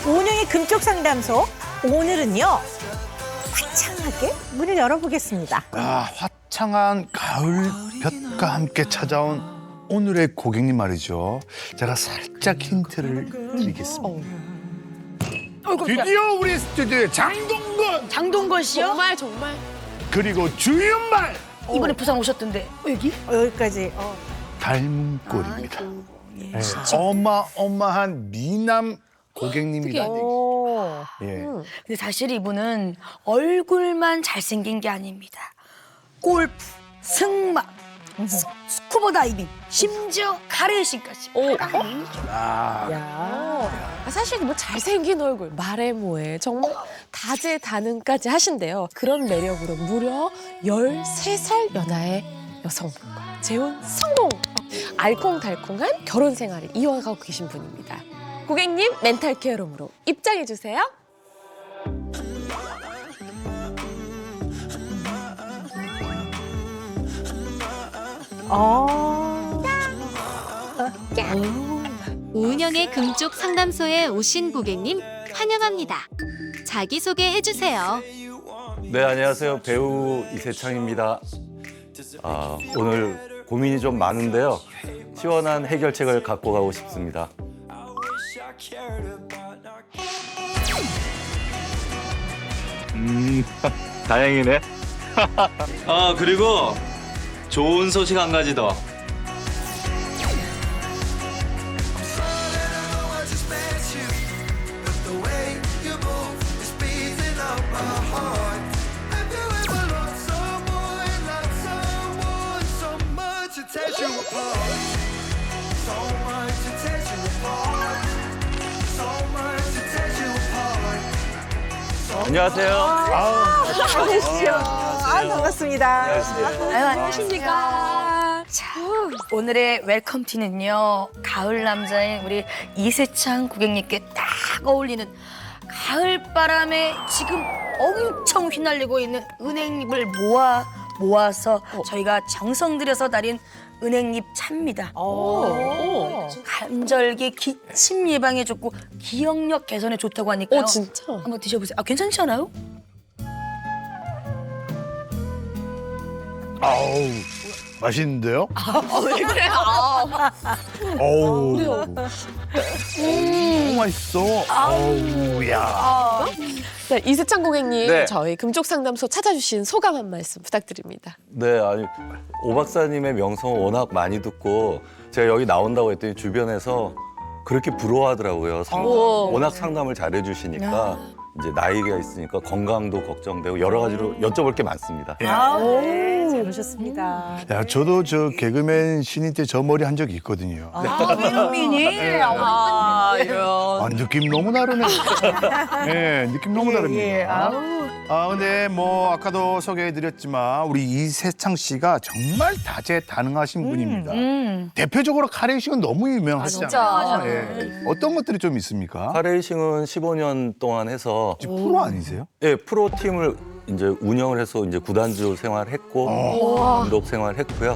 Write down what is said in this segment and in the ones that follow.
오은영의 금쪽 상담소, 오늘은요 화창하게 문을 열어보겠습니다. 화창한 가을 볕과 함께 찾아온 오늘의 고객님 말이죠. 제가 살짝 힌트를 드리겠습니다. 드디어 우리 스튜디오에 장동건 장동건 씨요? 정말. 그리고 주윤말 이번에 부산 오셨던데 여기? 여기까지. 닮은 꼴입니다. 네, 어마어마한 미남 고객님이라는 얘기죠. 오. 예. 근데 사실 이분은 얼굴만 잘생긴 게 아닙니다. 골프, 승마, 스쿠버 다이빙, 심지어 가레이싱까지. 사실 뭐 잘생긴 얼굴, 말해 뭐해. 정말 다재다능까지 하신대요. 그런 매력으로 무려 13살 연하의 여성분과 재혼 성공! 알콩달콩한 결혼 생활을 이어가고 계신 분입니다. 고객님 멘탈 케어룸으로 입장해 주세요. 오은영의 금쪽 상담소에 오신 고객님 환영합니다. 자기소개 해주세요. 네, 안녕하세요. 배우 이세창입니다. 오늘 고민이 좀 많은데요. 시원한 해결책을 갖고 가고 싶습니다. 다행이네. 그리고 좋은 소식 한 가지 더. 안녕하세요. 반갑습니다. 안녕하십니까. 자, 오늘의 웰컴티는요. 가을 남자인 우리 이세창 고객님께 딱 어울리는 가을 바람에 지금 엄청 휘날리고 있는 은행잎을 모아서 저희가 정성 들여서 달인 은행잎 차입니다. 관절기 기침 예방에 좋고 기억력 개선에 좋다고 하니까요. 진짜? 한번 드셔보세요. 괜찮지 않아요? 아우, 맛있는데요? 왜 그래요? 어우, 너무 맛있어. 어우, 야. 네, 이세창 고객님, 네. 저희 금쪽 상담소 찾아주신 소감 한 말씀 부탁드립니다. 네, 오 박사님의 명성을 워낙 많이 듣고 제가 여기 나온다고 했더니 주변에서 그렇게 부러워하더라고요. 워낙 상담을 잘해주시니까 이제 나이가 있으니까 건강도 걱정되고 여러 가지로 여쭤볼 게 많습니다. 네, 잘 오셨습니다. 야, 저도 저 개그맨 신인 때 저 머리 한 적이 있거든요. 민민이 이런. 느낌 너무 다르네. 네, 느낌 너무 다릅니다. 근데 뭐 아까도 소개해드렸지만 우리 이세창 씨가 정말 다재다능하신 분입니다. 대표적으로 카레이싱은 너무 유명하시잖아요. 예. 어떤 것들이 좀 있습니까? 카레이싱은 15년 동안 해서 프로 아니세요? 예, 프로 팀을 이제 운영을 해서 이제 구단주 생활했고 감독 생활했고요.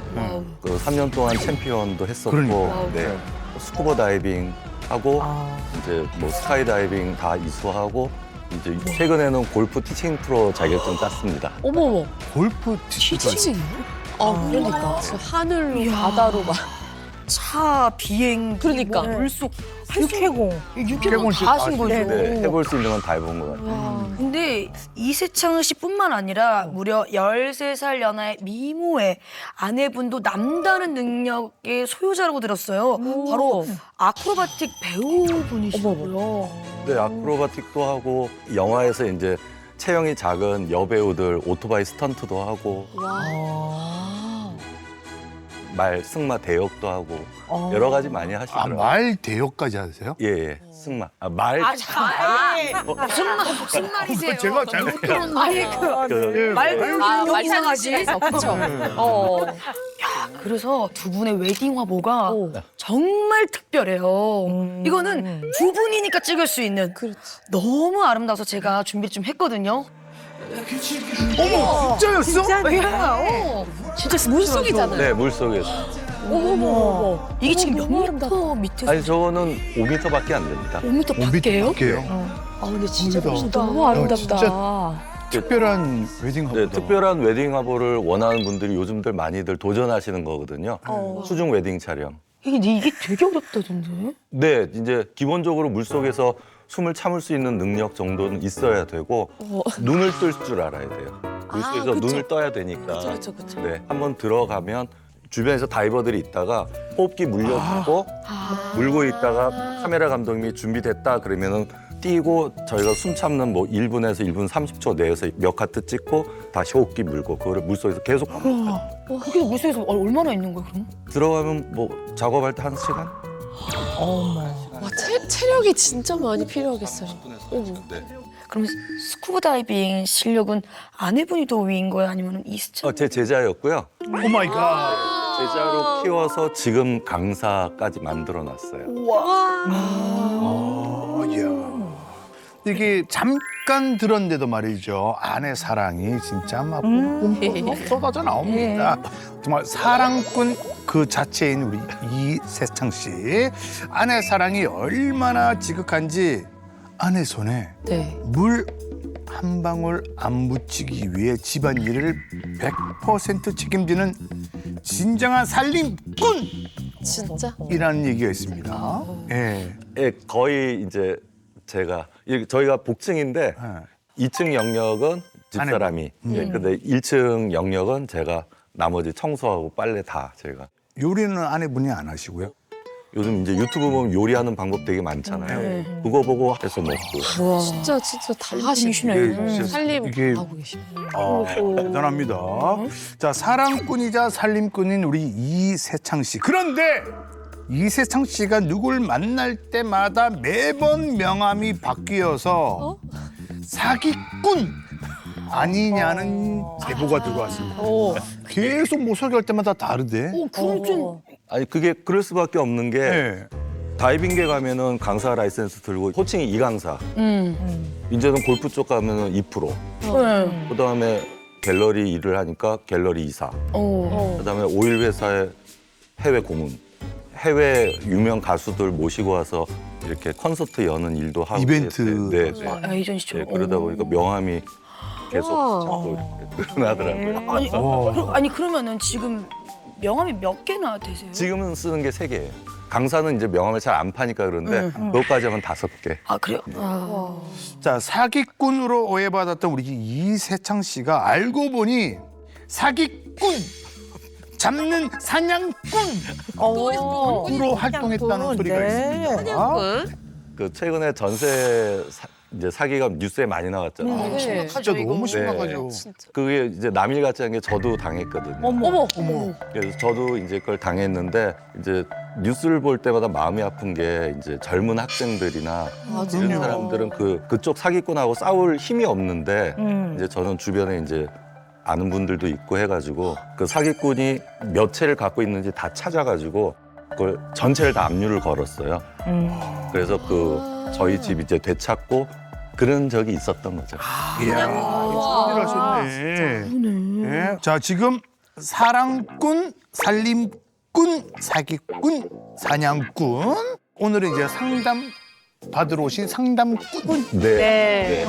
그 3년 동안 챔피언도 했었고, 그러니까요. 네, 스쿠버 다이빙 하고 이제 뭐 스카이 다이빙 다 이수하고 이제 최근에는 골프 티칭 프로 자격증 땄습니다. 어머머, 골프 티칭. 그러니까. 하늘로, 바다로 막. 차, 비행기, 그러니까. 뭐 물속, 육해공. 육해공 다 하신 거죠. 네, 해볼 수 있는 건 다 해본 것 같아요. 근데 이세창 씨뿐만 아니라 무려 13살 연하의 미모의 아내분도 남다른 능력의 소유자라고 들었어요. 바로 아크로바틱 배우분이시고요. 네, 아크로바틱도 하고 영화에서 이제 체형이 작은 여배우들 오토바이 스턴트도 하고 말 승마 대역도 하고 여러 가지 많이 하시더라고요. 말 대역까지 하세요? 예, 예. 승마. 말. 무슨 말이세요? 제가 잘 말도 이상하지? 그렇죠. 그래서 두 분의 웨딩 화보가 정말 특별해요. 이거는 두 분이니까 찍을 수 있는 너무 아름다워서 제가 준비를 좀 했거든요. 어머! 진짜였어? 진짜 물속이잖아요. 네, 물속에서. 어머. 이게 지금 몇 미터 밑에서 아니 저거는 5m밖에 안 됩니다. 5미터 밖에요? 밖에요? 아 근데 진짜 멋있다. 멋있다. 너무 아름답다. 진짜 특별한 웨딩 하보다. 네, 특별한 웨딩 화보를 원하는 분들이 요즘들 많이들 도전하시는 거거든요. 수중 웨딩 촬영. 이게 되게 어렵다던데. 네, 이제 기본적으로 물속에서 숨을 참을 수 있는 능력 정도는 있어야 되고 눈을 뜰 줄 알아야 돼요. 물속에서 그쵸. 눈을 떠야 되니까. 그쵸. 네, 한번 들어가면 주변에서 다이버들이 있다가 호흡기 물려주고 물고 있다가 카메라 감독님이 준비됐다 그러면은 뛰고 저희가 숨 참는 뭐 1분에서 1분 30초 내에서 몇 카트 찍고 다시 호흡기 물고 그거를 물속에서 계속 그게 물속에서 얼마나 있는 거야 그럼? 들어가면 뭐 작업할 때 1시간? 와, 체력이 진짜 많이 필요하겠어요. 네. 그럼 스쿠버 다이빙 실력은 아내분이 더 위인 거야 아니면 이스트? 제 제자였고요. 오 마이 갓. 제자로 키워서 지금 강사까지 만들어 놨어요. 이야. 이게 잠깐 들었는데도 말이죠. 아내 사랑이 진짜 막 뿜뿜 쏟아져 나옵니다. 정말 사랑꾼 그 자체인 우리 이세창 씨. 아내 사랑이 얼마나 지극한지 아내 손에 네. 물 한 방울 안 묻히기 위해 집안일을 100% 책임지는 진정한 살림꾼이라는 진짜. 얘기가 있습니다. 예. 예, 거의 이제 저희가 복층인데 2층 영역은 집사람이, 예, 근데 1층 영역은 제가 나머지 청소하고 빨래 다 제가. 요리는 아내분이 안 하시고요. 요즘 이제 유튜브 보면 요리하는 방법 되게 많잖아요. 그거 보고 해서 먹고. 진짜 다 하시네. 이게 살림 이게- 하고 계시네. 대단합니다. 자, 사랑꾼이자 살림꾼인 우리 이세창 씨. 그런데 이세창 씨가 누굴 만날 때마다 매번 명함이 바뀌어서 사기꾼 아니냐는 제보가 들어왔습니다. 계속 뭐 소개할 때마다 다르대. 그럼 좀 아니 그게 그럴 수밖에 없는 게 네. 다이빙계 가면은 강사 라이센스 들고 호칭이 이강사. 이제는 골프 쪽 가면은 2%. 그다음에 갤러리 일을 하니까 갤러리 이사. 그다음에 오일 회사의 해외 고문. 해외 유명 가수들 모시고 와서 이렇게 콘서트 여는 일도 하고. 이벤트. 네, 네. 에이전시처럼. 네, 그러다 보니까 명함이 계속 자꾸 이렇게 늘어나더라고요. 아니 그러면은 지금 명함이 몇 개나 되세요? 지금은 쓰는 게 3개예요. 강사는 이제 명함을 잘 안 파니까 그런데 그것까지 하면 5개. 아 그래요? 자, 사기꾼으로 오해받았던 우리 이세창 씨가 알고 보니 사기꾼 잡는 사냥꾼으로 활동했다는 소리가 있습니다. 그 최근에 전세 이제 사기가 뉴스에 많이 나왔잖아요. 네. 진짜 너무 심각하죠. 그게 이제 남일 같지 않은 게 저도 당했거든요. 어머. 그래서 저도 이제 그걸 당했는데 이제 뉴스를 볼 때마다 마음이 아픈 게 이제 젊은 학생들이나 이런 사람들은 그쪽 사기꾼하고 싸울 힘이 없는데 이제 저는 주변에 이제 아는 분들도 있고 해가지고 그 사기꾼이 몇 채를 갖고 있는지 다 찾아가지고 그걸 전체를 다 압류를 걸었어요. 그래서 저희 집 이제 되찾고 그런 적이 있었던 거죠. 이야, 큰일 하셨네. 예. 자, 지금 사랑꾼, 살림꾼, 사기꾼, 사냥꾼. 오늘은 이제 상담 받으러 오신 상담꾼. 네.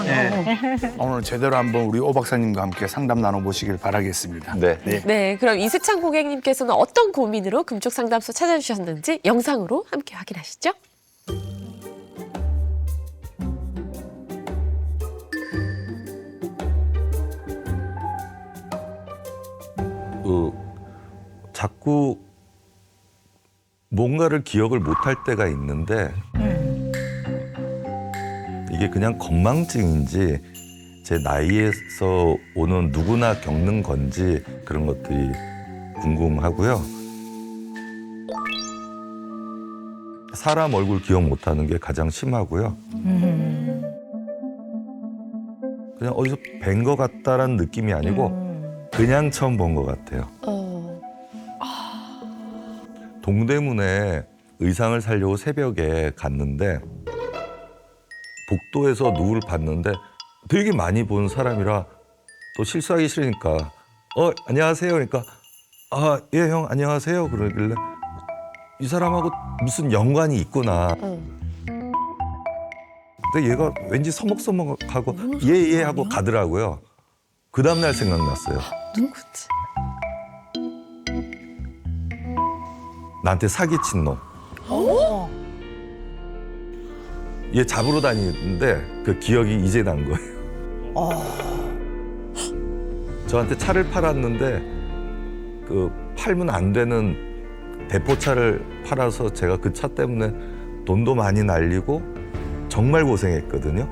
오늘 제대로 한번 우리 오 박사님과 함께 상담 나눠보시길 바라겠습니다. 네. 네, 그럼 이세창 고객님께서는 어떤 고민으로 금쪽 상담소 찾아주셨는지 영상으로 함께 확인하시죠. 자꾸 뭔가를 기억을 못할 때가 있는데 이게 그냥 건망증인지 제 나이에서 오는 누구나 겪는 건지 그런 것들이 궁금하고요. 사람 얼굴 기억 못하는 게 가장 심하고요. 그냥 어디서 뵌 것 같다라는 느낌이 아니고 그냥 처음 본 것 같아요. 동대문에 의상을 사려고 새벽에 갔는데 복도에서 누구를 봤는데 되게 많이 본 사람이라 또 실수하기 싫으니까 안녕하세요 그러니까 예 형 안녕하세요 그러길래 이 사람하고 무슨 연관이 있구나. 근데 얘가 왠지 서먹서먹하고 예 하고 가더라고요. 그 다음날 생각났어요. 누구지? 나한테 사기친 놈. 얘 잡으러 다니는데 그 기억이 이제 난 거예요. 저한테 차를 팔았는데 그 팔면 안 되는 대포차를 팔아서 제가 그 차 때문에 돈도 많이 날리고 정말 고생했거든요.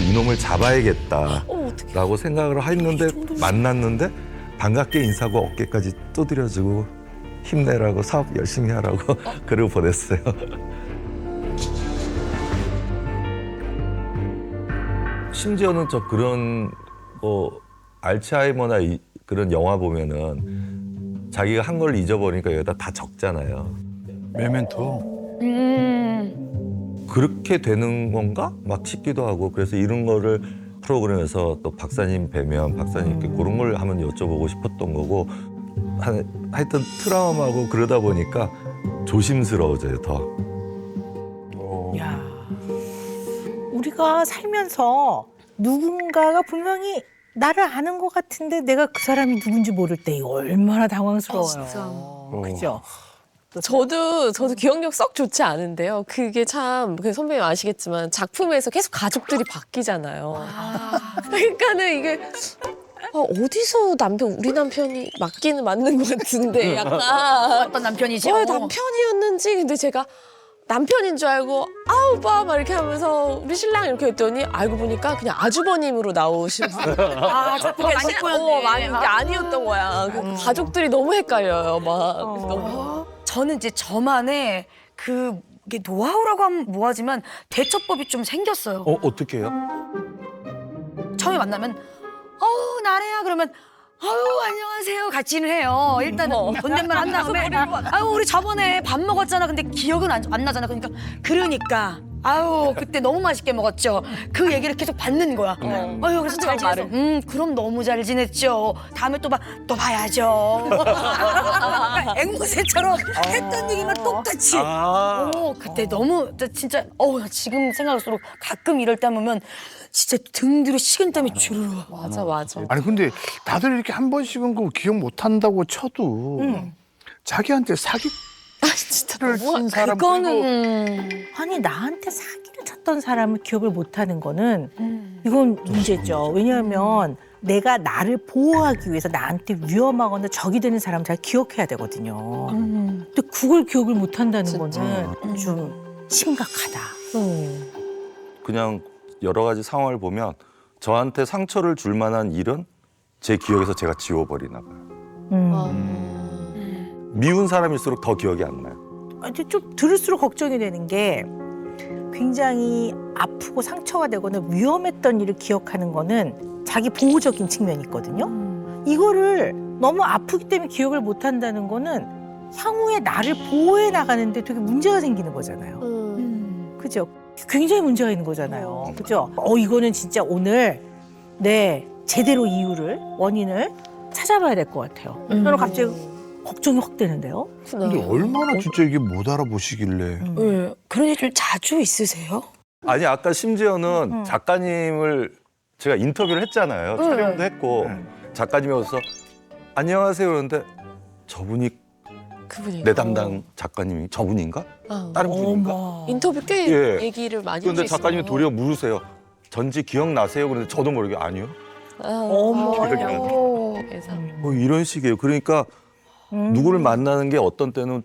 이놈을 잡아야겠다라고 생각을 했는데 만났는데 반갑게 인사하고 어깨까지 두드려주고 힘내라고 사업 열심히 하라고 글을 보냈어요. 심지어는 저 그런 알츠하이머나 그런 영화 보면은 자기가 한 걸 잊어버리니까 여기다 다 적잖아요. 메멘토. 그렇게 되는 건가? 막 싶기도 하고 그래서 이런 거를 프로그램에서 또 박사님 뵈면 박사님께 그런 걸 한번 여쭤보고 싶었던 거고 하여튼 트라우마고 그러다 보니까 조심스러워져요 더. 야, 우리가 살면서 누군가가 분명히 나를 아는 것 같은데 내가 그 사람이 누군지 모를 때 이거 얼마나 당황스러워요. 그죠? 저도 기억력 썩 좋지 않은데요. 그게 참 선배님 아시겠지만 작품에서 계속 가족들이 바뀌잖아요. 그러니까는 이게 어디서 우리 남편이 맞기는 맞는 것 같은데 약간 어떤 남편이지? 남편이었는지 근데 제가 남편인 줄 알고 오빠 막 이렇게 하면서 우리 신랑 이렇게 했더니 알고 보니까 그냥 아주버님으로 나오신 분. 작품에 많이 꼬였네. 많이 이게 아니었던 거야. 그 가족들이 너무 헷갈려요. 막 너무. 저는 이제 저만의 이게 노하우라고 하면 뭐하지만 대처법이 좀 생겼어요. 어떻게 해요? 처음에 만나면 나래야 그러면 안녕하세요 같이는 해요. 일단은 존댓말 한 다음에 우리 저번에 밥 먹었잖아. 근데 기억은 안 나잖아. 그러니까 그때 너무 맛있게 먹었죠. 그 얘기를 계속 받는 거야. 그래서 잘 지냈어. 그럼 너무 잘 지냈죠. 다음에 또 봐야죠. 앵무새처럼 했던 얘기만 똑같이. 그때 너무 진짜 나 지금 생각할수록 가끔 이럴 때 보면 진짜 등 뒤로 식은땀이 주르르. 맞아. 아니 근데 다들 이렇게 한 번씩은 그 기억 못 한다고 쳐도 자기한테 사기를 진짜 친 사람 아니 나한테 사기를 쳤던 사람을 기억을 못하는 거는 이건 문제죠. 왜냐하면 내가 나를 보호하기 위해서 나한테 위험하거나 적이 되는 사람을 잘 기억해야 되거든요. 근데 그걸 기억을 못한다는 거는 좀 심각하다. 그냥 여러 가지 상황을 보면 저한테 상처를 줄 만한 일은 제 기억에서 제가 지워버리나 봐요. 미운 사람일수록 더 기억이 안 나요. 근데 좀 들을수록 걱정이 되는 게 굉장히 아프고 상처가 되거나 위험했던 일을 기억하는 거는 자기 보호적인 측면이 있거든요. 이거를 너무 아프기 때문에 기억을 못 한다는 거는 향후에 나를 보호해 나가는데 되게 문제가 생기는 거잖아요. 그죠? 굉장히 문제가 있는 거잖아요. 그죠? 이거는 진짜 오늘 제대로 원인을 찾아봐야 될 것 같아요. 저는 갑자기 걱정이 확 되는데요. 근데 얼마나 진짜 이게 못 알아보시길래. 그런 일 좀 자주 있으세요? 아니 아까 심지어는 작가님을 제가 인터뷰를 했잖아요. 촬영도 했고 작가님이 와서 안녕하세요 그러는데 저분이 그분이 내 담당 작가님이 저분인가? 다른 분인가? 인터뷰 꽤 예. 얘기를 많이 그런데 해주셨어요. 작가님이 도리어 물으세요. 전지 기억나세요? 그런데 저도 모르게 아니요. 그래서 이런 식이에요. 그러니까 누구를 만나는 게 어떤 때는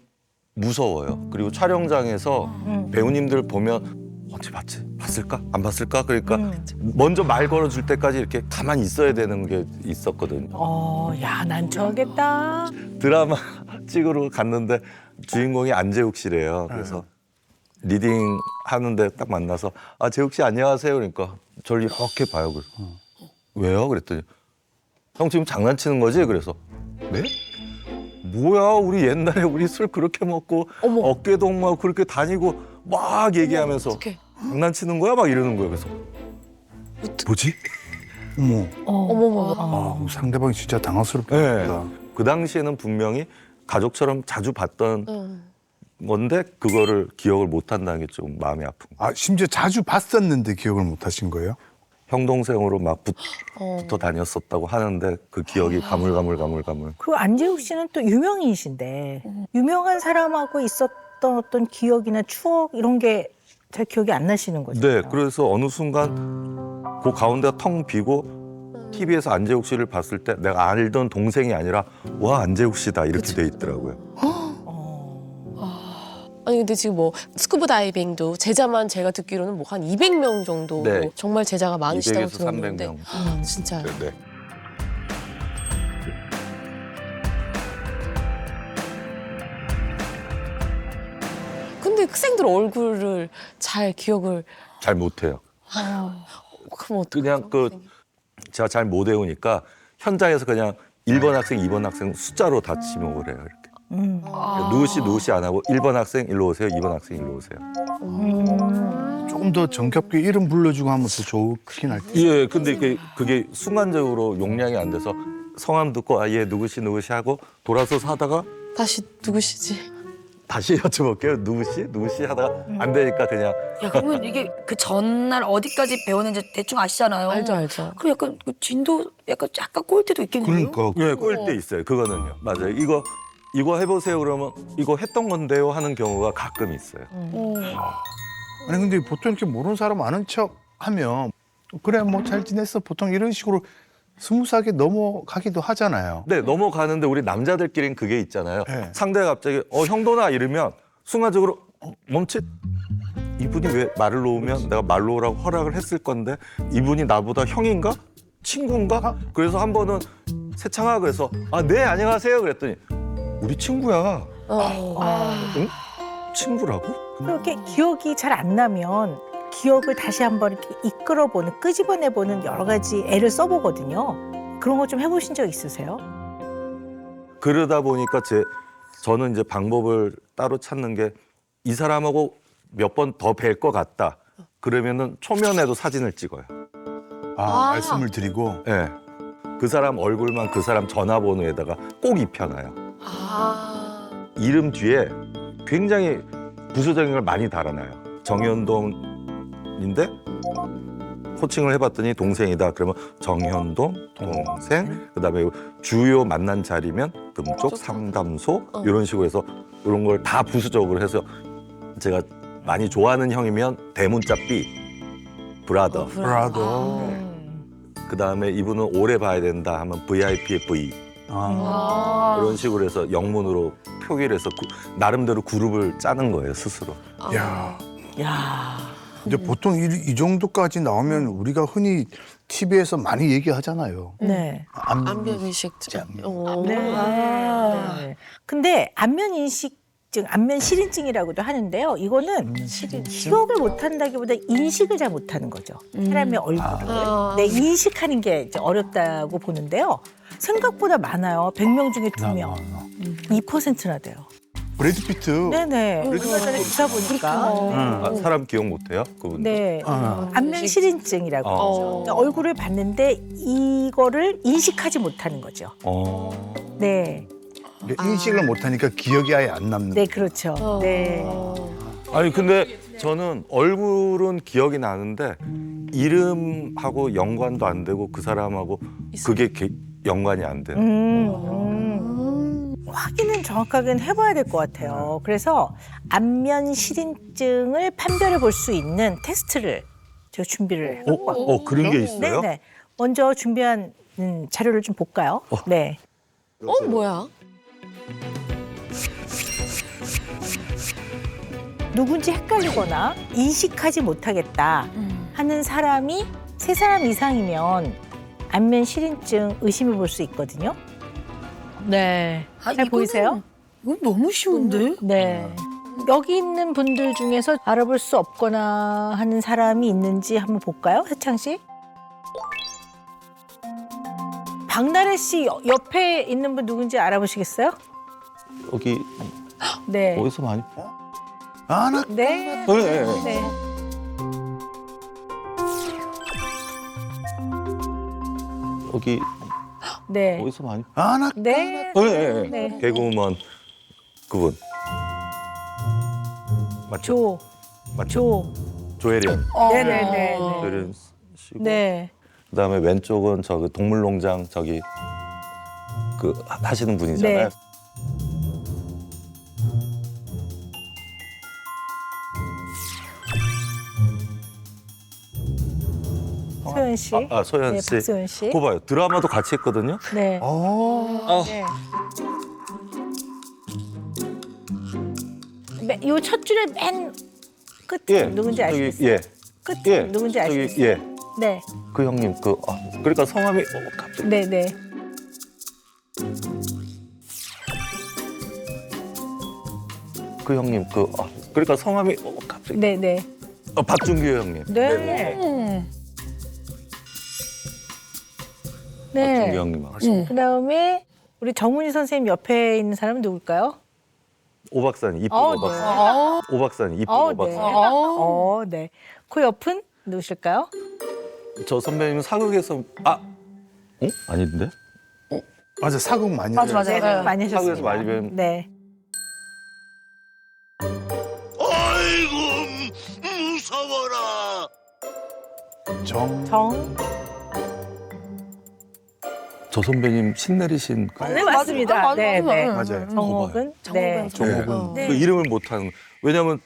무서워요. 그리고 촬영장에서 배우님들 보면 언제 봤을까? 안 봤을까? 그러니까 먼저 말 걸어줄 때까지 이렇게 가만히 있어야 되는 게 있었거든요. 난처하겠다. 드라마 찍으러 갔는데 주인공이 안재욱 씨래요. 그래서 리딩 하는데 딱 만나서 재욱 씨 안녕하세요. 그러니까 저를 이렇게 봐요. 그래서 왜요? 그랬더니 형 지금 장난치는 거지? 그래서 네? 뭐야 우리 옛날에 우리 술 그렇게 먹고 어깨 동무하고 그렇게 다니고 막 얘기하면서 장난치는 거야? 막 이러는 거예요. 그래서 뭐지? 어머. 어머머. 상대방이 진짜 당황스럽겠다. 그 당시에는 분명히 가족처럼 자주 봤던 건데 그거를 기억을 못 한다는 게 좀 마음이 아픈 거예요. 아, 심지어 자주 봤었는데 기억을 못 하신 거예요? 형 동생으로 막 붙어 다녔었다고 하는데 그 기억이 가물가물. 그리고 안재욱 씨는 또 유명인이신데 유명한 사람하고 있었던 어떤 기억이나 추억 이런 게 잘 기억이 안 나시는 거죠. 네, 그래서 어느 순간 그 가운데가 텅 비고 TV에서 안재욱 씨를 봤을 때 내가 알던 동생이 아니라 와 안재욱 씨다 이렇게 돼 있더라고요. 아니 근데 지금 뭐 스쿠버 다이빙도 제자만 제가 듣기로는 뭐 한 200명 정도 네. 정말 제자가 많으시다고 200에서 들었는데 300명. 진짜 네. 근데 학생들 얼굴을 잘 기억을 잘 못해요. 그럼 어떡하죠? 그냥 제가 잘 못 외우니까 현장에서 그냥 1번 학생, 2번 학생 숫자로 다 지목을 해요. 이렇게. 누구씨 안 하고 1번 학생 일로 오세요, 2번 학생 일로 오세요. 조금 더 정겹게 이름 불러주고 하면 더 좋긴 할 텐데. 예, 근데 그게 순간적으로 용량이 안 돼서 성함 듣고 아, 얘 누구씨 하고 돌아서서 하다가 다시 누구시지? 다시 여쭤볼게요. 누구씨 하다가 안 되니까 그냥 야, 그러면 이게 그 전날 어디까지 배웠는지 대충 아시잖아요. 알죠. 그럼 약간 그 진도 약간 꼴 때도 있겠네요. 그러니까 예, 꼴대 있어요. 그거는요. 맞아요. 이거 해보세요 그러면 이거 했던 건데요 하는 경우가 가끔 있어요. 아니 근데 보통 이렇게 모르는 사람 아는 척 하면 그래 뭐 잘 지냈어 보통 이런 식으로 스무스하게 넘어가기도 하잖아요. 네, 넘어가는데 우리 남자들끼리는 그게 있잖아요. 네. 상대가 갑자기 형도나 이러면 순간적으로 멈칫. 이분이 왜 말을 놓으면 내가 말 놓으라고 허락을 했을 건데 이분이 나보다 형인가? 친구인가? 그래서 한 번은 세창아 그래서 네 안녕하세요 그랬더니 우리 친구야. 응? 친구라고? 그렇게 기억이 잘 안 나면 기억을 다시 한번 이렇게 이끌어보는, 끄집어내보는 여러 가지 애를 써보거든요. 그런 거 좀 해보신 적 있으세요? 그러다 보니까 저는 이제 방법을 따로 찾는 게 이 사람하고 몇 번 더 뵐 것 같다. 그러면은 초면에도 사진을 찍어요. 말씀을 드리고 예. 그 사람 얼굴만 그 사람 전화번호에다가 꼭 입혀놔요. 이름 뒤에 굉장히 부수적인 걸 많이 달아놔요. 정현동인데 호칭을 해봤더니 동생이다. 그러면 정현동 동생. 그다음에 주요 만난 자리면 금쪽 상담소 이런 식으로 해서 이런 걸 다 부수적으로 해서 제가 많이 좋아하는 형이면 대문자 B 브라더. 브라더. 그다음에 이분은 오래 봐야 된다 하면 VIP의 V. 그런 식으로 해서 영문으로 표기를 해서 나름대로 그룹을 짜는 거예요 스스로. 야. 야. 근데 보통 이 정도까지 나오면 우리가 흔히 TV에서 많이 얘기하잖아요. 네. 안면인식증. 네. 근데 안면 인식증, 안면 실인증이라고도 하는데요. 이거는 기억을 못한다기보다 인식을 잘 못하는 거죠. 사람의 얼굴을. 네, 인식하는 게 이제 어렵다고 보는데요. 생각보다 많아요. 100명 중에 2명. 2%나 돼요. 브래드 피트. 네네. 얼마 전에 기사 보니까. 사람 기억 못해요 그분. 네. 안면 실인증이라고 하죠. 그러니까 얼굴을 봤는데 이거를 인식하지 못하는 거죠. 네. 인식을 못하니까 기억이 아예 안 남는. 네, 그렇죠. 네. 아니 근데 저는 얼굴은 기억이 나는데 이름하고 연관도 안 되고 그 사람하고 그게 연관이 안 돼요. 확인은 정확하게는 해봐야 될 것 같아요. 그래서 안면 실인증을 판별해 볼 수 있는 테스트를 제가 준비를 해봤고. 그런 게 있어요? 네네. 먼저 준비한 자료를 좀 볼까요? 네. 뭐야? 누군지 헷갈리거나 인식하지 못하겠다 하는 사람이 3사람 이상이면 안면 실인증 의심해 볼 수 있거든요. 네. 잘 보이세요? 이건 너무 쉬운데? 네. 여기 있는 분들 중에서 알아볼 수 없거나 하는 사람이 있는지 한번 볼까요? 세창 씨? 박나래 씨 옆에 있는 분 누군지 알아보시겠어요? 여기 네. 어디서 많이 나 네. 네. 네. 여기 네. 어디서 많이 아나 네. 네. 네. 개그우먼 그분 맞죠? 조. 조혜련 네네네. 조혜련 씨고 네. 그다음에 왼쪽은 저기 동물농장 저기 그 하시는 분이잖아요. 네. 소연 씨. 소연 네, 씨. 박소연 씨. 그거 봐요. 드라마도 같이 했거든요. 네. 어. 네. 요 첫 줄에 맨 끝 예. 누군지 저기, 아시겠어요? 예. 끝 예. 누군지 저기, 아시겠어요? 예. 네. 그 형님 그러니까 성함이 갑자기 네, 네. 그 형님 그러니까 성함이 갑자기 네, 네. 박준규 형님. 네. 박준규 네. 형님. 그다음에 우리 정훈이 선생님 옆에 있는 사람은 누굴까요? 오 박사님 이쁜 어, 오 박사님. 오 박사님 이쁜 오 네. 박사님. 네. 그 옆은 누구실까요? 저 선배님은 사극에서 아닌데? 맞아 사극 많이 맞아, 해요. 맞아. 네, 많이 하셨습니다. 사극에서 많이 뵌 네. 아이고 무서워라. 정. 저 선배님 신내리신 그 네, 맞습니다. 네, 네. 맞아요. 정옥은. 네. 정옥은 네. 그 이름을 못하는 왜냐면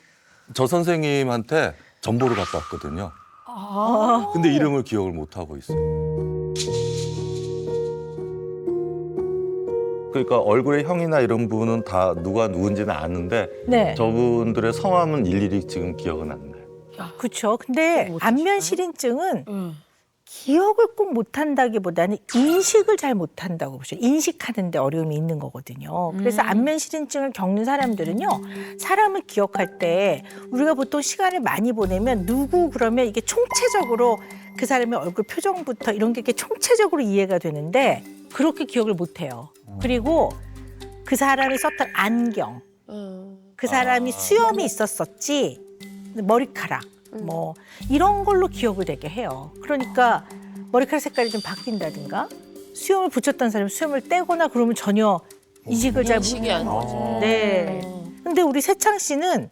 저 선생님한테 전보를 갔다 왔거든요. 근데 이름을 기억을 못 하고 있어요. 그러니까 얼굴에 형이나 이런 분은 다 누가 누군지는 아는데 네. 저분들의 성함은 일일이 지금 기억은 안 나요. 그렇죠. 근데 안면 실인증은 기억을 꼭 못한다기보다는 인식을 잘 못한다고 보죠. 인식하는데 어려움이 있는 거거든요. 그래서 안면 실인증을 겪는 사람들은요, 사람을 기억할 때 우리가 보통 시간을 많이 보내면 누구 그러면 이게 총체적으로 그 사람의 얼굴 표정부터 이런 게 이렇게 총체적으로 이해가 되는데 그렇게 기억을 못해요. 그리고 그 사람이 썼던 안경, 그 사람이 수염이 있었었지, 머리카락. 뭐 이런 걸로 기억을 되게 해요. 그러니까 머리카락 색깔이 좀 바뀐다든가 수염을 붙였던 사람이 수염을 떼거나 그러면 전혀 인식을 잘 인식이 안 못해요. 네. 근데 우리 세창 씨는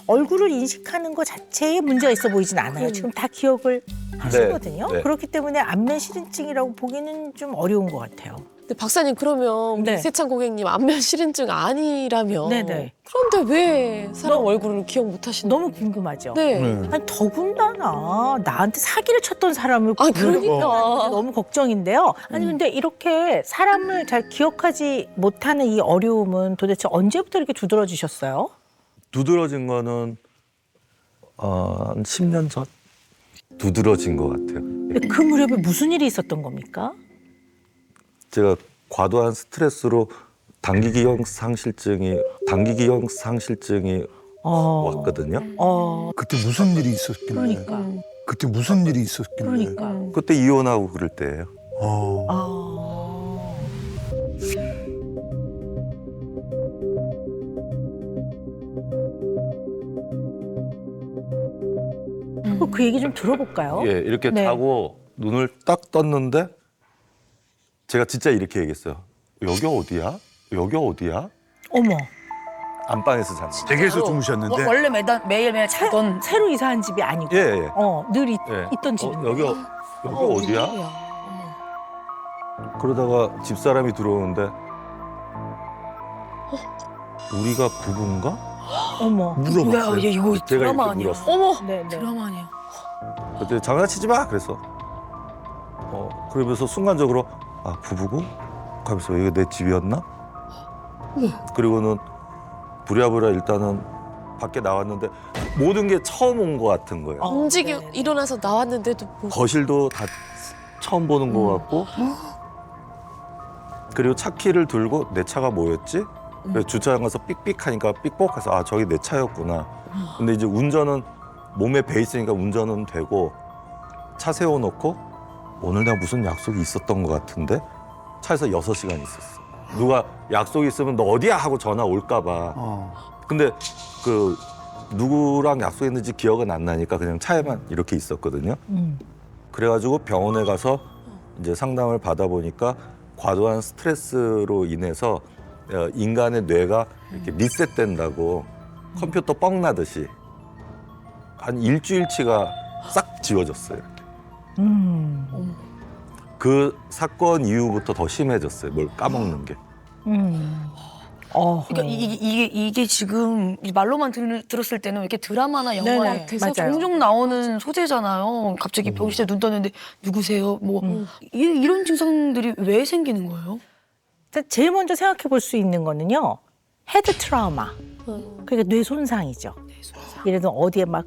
얼굴을 인식하는 것 자체에 문제가 있어 보이진 않아요. 지금 다 기억을 하시거든요. 네. 그렇기 때문에 안면 실인증이라고 보기는 좀 어려운 것 같아요. 근데 박사님 그러면 우리 네. 세창 고객님 안면 실인증 아니라면 네네. 그런데 왜 사람 얼굴을 기억 못 하시는 너무 궁금하죠. 네. 아니 더군다나 나한테 사기를 쳤던 사람을 아 구하려고 그러니까 너무 걱정인데요. 아니 근데 이렇게 사람을 잘 기억하지 못하는 이 어려움은 도대체 언제부터 이렇게 두드러지셨어요? 두드러진 거는 한 10년 전 두드러진 것 같아요. 근데 그 무렵에 무슨 일이 있었던 겁니까? 제가 과도한 스트레스로 단기기억 상실증이 왔거든요. 그때 무슨 일이 있었길래? 그러니까. 그때 무슨 일이 있었길래? 그러니까. 그때 이혼하고 그럴 때예요. 어. 그 얘기 좀 들어볼까요? 예, 이렇게 네. 자고 눈을 딱 떴는데 제가 진짜 이렇게 얘기했어요. 여기 어디야? 여기 어디야? 어머, 안방에서 잤는데. 댁에서 주무셨는데 원래 매일매일 자던 새로 이사한 집이 아니고, 예, 예. 늘 예. 있던 집인데. 여기 어디야? 그러다가 집사람이 들어오는데 우리가 부부인가? 어머, 물어봤어요. 야, 이거 제가 드라마 이렇게 아니야? 물었어요. 어머 네, 네. 드라마 아니야? 그때 장난치지 마 그래서 그러면서 순간적으로 아 부부고? 하면서 이게 내 집이었나? 그리고는 부랴부랴 일단은 밖에 나왔는데 모든 게 처음 온 것 같은 거예요. 움직이 네. 일어나서 나왔는데도 뭐 거실도 다 처음 보는 것 같고 그리고 차 키를 들고 내 차가 뭐였지? 그래서 주차장 가서 삑삑하니까 삑뻑해서 아 저기 내 차였구나. 근데 이제 운전은 몸에 배 있으니까 운전은 되고 차 세워놓고 오늘 내가 무슨 약속이 있었던 것 같은데 차에서 6시간 있었어. 누가 약속 있으면 너 어디야 하고 전화 올까 봐. 근데 그 누구랑 약속했는지 기억은 안 나니까 그냥 차에만 이렇게 있었거든요. 그래가지고 병원에 가서 이제 상담을 받아보니까 과도한 스트레스로 인해서 인간의 뇌가 이렇게 리셋된다고 컴퓨터 뻥 나듯이 한 일주일치가 싹 지워졌어요. 그 사건 이후부터 더 심해졌어요. 뭘 까먹는 게. 그러니까 이게 지금 말로만 들었을 때는 이렇게 드라마나 영화 네네, 대사 맞아요. 종종 나오는 소재잖아요. 갑자기 병실에 눈 떴는데 누구세요? 뭐 이런 증상들이 왜 생기는 거예요? 일단 제일 먼저 생각해 볼 수 있는 거는요. 헤드 트라우마. 그러니까 뇌 손상이죠. 예를 들어 어디에 막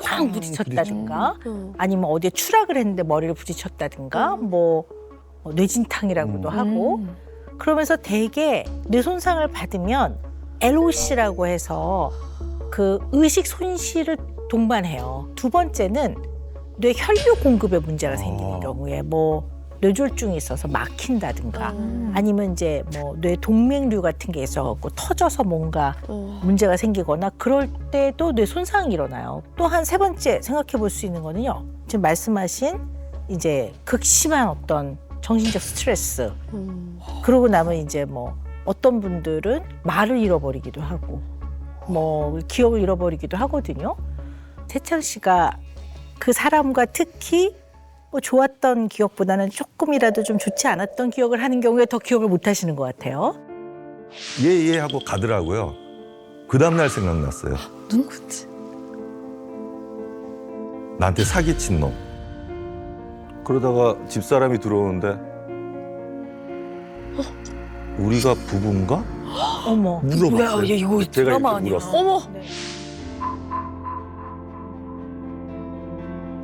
꽝 부딪혔다든가 아니면 어디에 추락을 했는데 머리를 부딪혔다든가 뭐 뇌진탕이라고도 하고 그러면서 대개 뇌 손상을 받으면 LOC라고 해서 그 의식 손실을 동반해요. 두 번째는 뇌 혈류 공급에 문제가 생기는 경우에 뭐 뇌졸중이 있어서 막힌다든가 아니면 이제 뭐 뇌 동맥류 같은 게 있어갖고 터져서 뭔가 문제가 생기거나 그럴 때도 뇌 손상이 일어나요. 또한 세 번째 생각해 볼 수 있는 거는요. 지금 말씀하신 이제 극심한 어떤 정신적 스트레스 그러고 나면 이제 뭐 어떤 분들은 말을 잃어버리기도 하고 뭐 기억을 잃어버리기도 하거든요. 세창 씨가 그 사람과 특히 뭐 좋았던 기억보다는 조금이라도 좀 좋지 않았던 기억을 하는 경우에 더 기억을 못 하시는 것 같아요. 예 하고 가더라고요. 그 다음날 생각났어요. 누구지? 나한테 사기친 놈. 그러다가 집사람이 들어오는데 우리가 부부인가? 어머. 물어봤어요. 왜, 이거 제가 드라마 이렇게 아니야? 물었어요. 어머.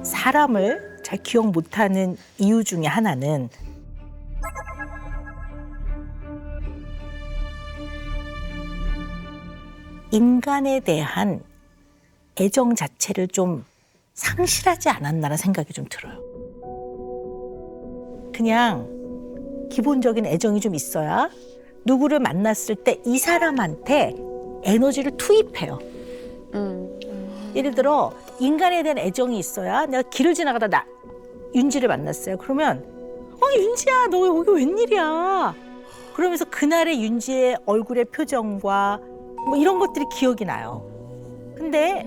사람을 잘 기억 못하는 이유 중에 하나는 인간에 대한 애정 자체를 좀 상실하지 않았나라는 생각이 좀 들어요. 그냥 기본적인 애정이 좀 있어야 누구를 만났을 때 이 사람한테 에너지를 투입해요. 예를 들어 인간에 대한 애정이 있어야 내가 길을 지나가다 윤지를 만났어요. 그러면 윤지야 너 여기 웬일이야. 그러면서 그날의 윤지의 얼굴의 표정과 뭐 이런 것들이 기억이 나요. 근데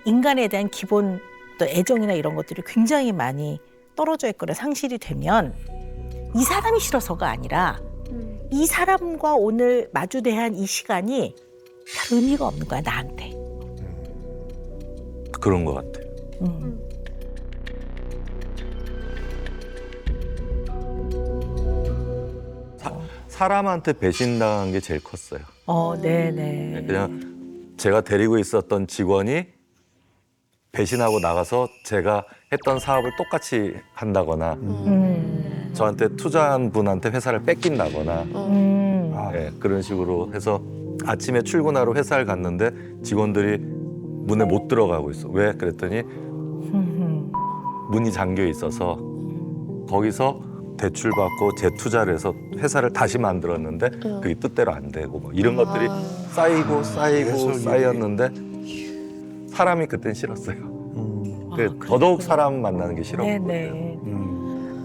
인간에 대한 기본 또 애정이나 이런 것들이 굉장히 많이 떨어져 있거나 상실이 되면 이 사람이 싫어서가 아니라 이 사람과 오늘 마주대한 이 시간이 별 의미가 없는 거야 나한테. 그런 것 같아요. 사람한테 배신당한 게 제일 컸어요. 네네. 그냥 제가 데리고 있었던 직원이 배신하고 나가서 제가 했던 사업을 똑같이 한다거나 저한테 투자한 분한테 회사를 뺏긴다거나 그런 식으로 해서 아침에 출근하러 회사를 갔는데 직원들이 문에 못 들어가고 있어. 왜? 그랬더니 문이 잠겨 있어서 거기서 대출 받고 재투자를 해서 회사를 다시 만들었는데 그게 뜻대로 안 되고 뭐 이런 것들이 쌓이고 쌓였는데 사람이 그땐 싫었어요. 더더욱 사람 만나는 게 싫었고. 네네.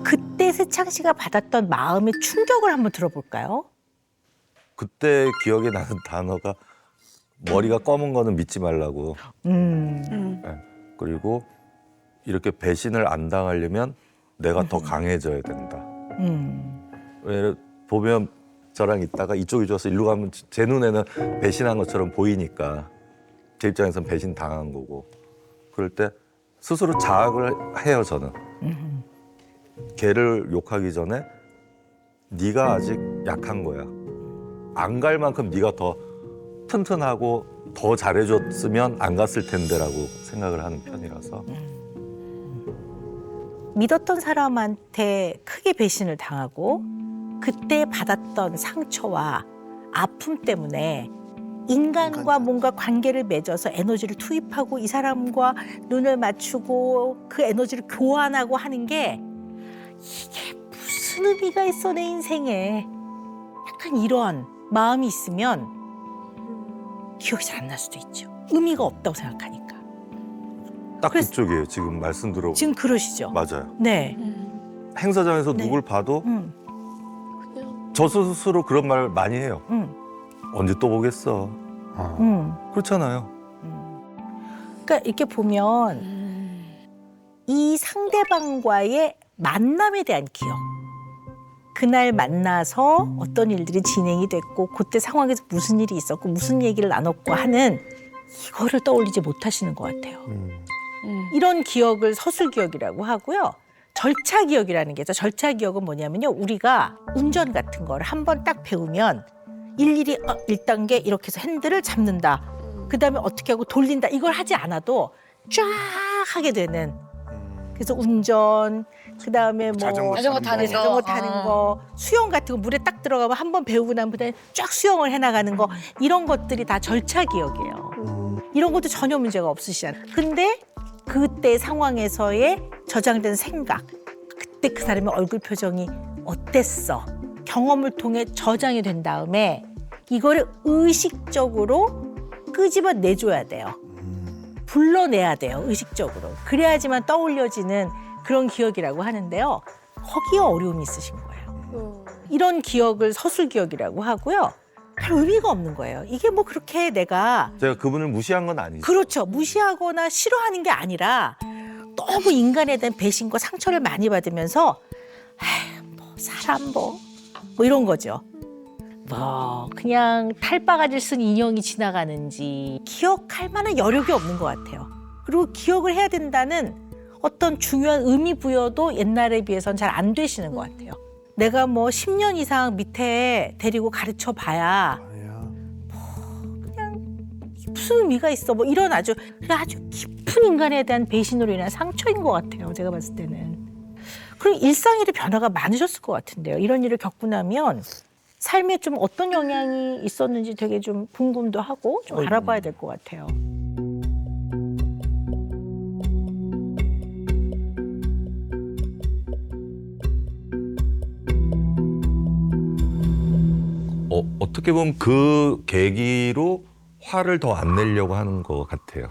그때 세창 씨가 받았던 마음의 충격을 한번 들어볼까요? 그때 기억에 나는 단어가 머리가 검은 거는 믿지 말라고. 그리고 이렇게 배신을 안 당하려면 내가 더 강해져야 된다. 왜 보면 저랑 있다가 이쪽이 좋아서 일로 가면 제 눈에는 배신한 것처럼 보이니까 제 입장에선 배신 당한 거고. 그럴 때 스스로 자학을 해요 저는. 걔를 욕하기 전에 네가 아직 약한 거야. 안 갈 만큼 네가 더 튼튼하고 더 잘해줬으면 안 갔을 텐데라고 생각을 하는 편이라서. 믿었던 사람한테 크게 배신을 당하고 그때 받았던 상처와 아픔 때문에 인간과 뭔가 관계를 맺어서 에너지를 투입하고 이 사람과 눈을 맞추고 그 에너지를 교환하고 하는 게 이게 무슨 의미가 있어 내 인생에 약간 이런 마음이 있으면 기억이 잘 안 날 수도 있죠. 의미가 없다고 생각하니까. 딱 그래서- 그쪽이에요. 지금 말씀 들어보면. 지금 그러시죠? 맞아요. 네. 행사장에서 네. 누굴 봐도 음. 저 스스로 그런 말 많이 해요. 언제 또 보겠어. 그렇잖아요. 그러니까 이렇게 보면 이 상대방과의 만남에 대한 기억. 그날 만나서 어떤 일들이 진행이 됐고 그때 상황에서 무슨 일이 있었고 무슨 얘기를 나눴고 하는 이거를 떠올리지 못하시는 것 같아요. 이런 기억을 서술기억이라고 하고요. 절차기억이라는 게 있죠. 절차기억은 뭐냐면요. 우리가 운전 같은 거를 한번 딱 배우면 일일이 1단계 이렇게 해서 핸들을 잡는다. 그다음에 어떻게 하고 돌린다. 이걸 하지 않아도 쫙 하게 되는. 그래서 운전, 그다음에 뭐 자전거 타는 거. 자전거 타는 거, 수영 같은 거 물에 딱 들어가면 한번 배우고 난 다음에 쫙 수영을 해나가는 거 이런 것들이 다 절차 기억이에요. 이런 것도 전혀 문제가 없으시잖아요. 근데 그때 상황에서의 저장된 생각, 그때 그 사람의 얼굴 표정이 어땠어? 경험을 통해 저장이 된 다음에 이거를 의식적으로 끄집어 내줘야 돼요. 불러내야 돼요, 의식적으로. 그래야지만 떠올려지는 그런 기억이라고 하는데요. 거기에 어려움이 있으신 거예요. 이런 기억을 서술기억이라고 하고요. 별 의미가 없는 거예요. 이게 뭐 그렇게 내가 제가 그분을 무시한 건 아니죠. 그렇죠. 무시하거나 싫어하는 게 아니라 너무 인간에 대한 배신과 상처를 많이 받으면서 뭐 사람 뭐 이런 거죠. 뭐 그냥 탈바가지를 쓴 인형이 지나가는지 기억할 만한 여력이 없는 것 같아요. 그리고 기억을 해야 된다는 어떤 중요한 의미 부여도 옛날에 비해서는 잘 안 되시는 것 같아요. 내가 뭐 10년 이상 밑에 데리고 가르쳐 봐야 무슨 의미가 있어? 뭐 이런 아주 깊은 인간에 대한 배신으로 인한 상처인 것 같아요. 제가 봤을 때는. 그리고 일상일의 변화가 많으셨을 것 같은데요. 이런 일을 겪고 나면 삶에 좀 어떤 영향이 있었는지 되게 좀 궁금도 하고 좀 알아봐야 될 것 같아요. 어떻게 보면 그 계기로 화를 더 안 내려고 하는 것 같아요.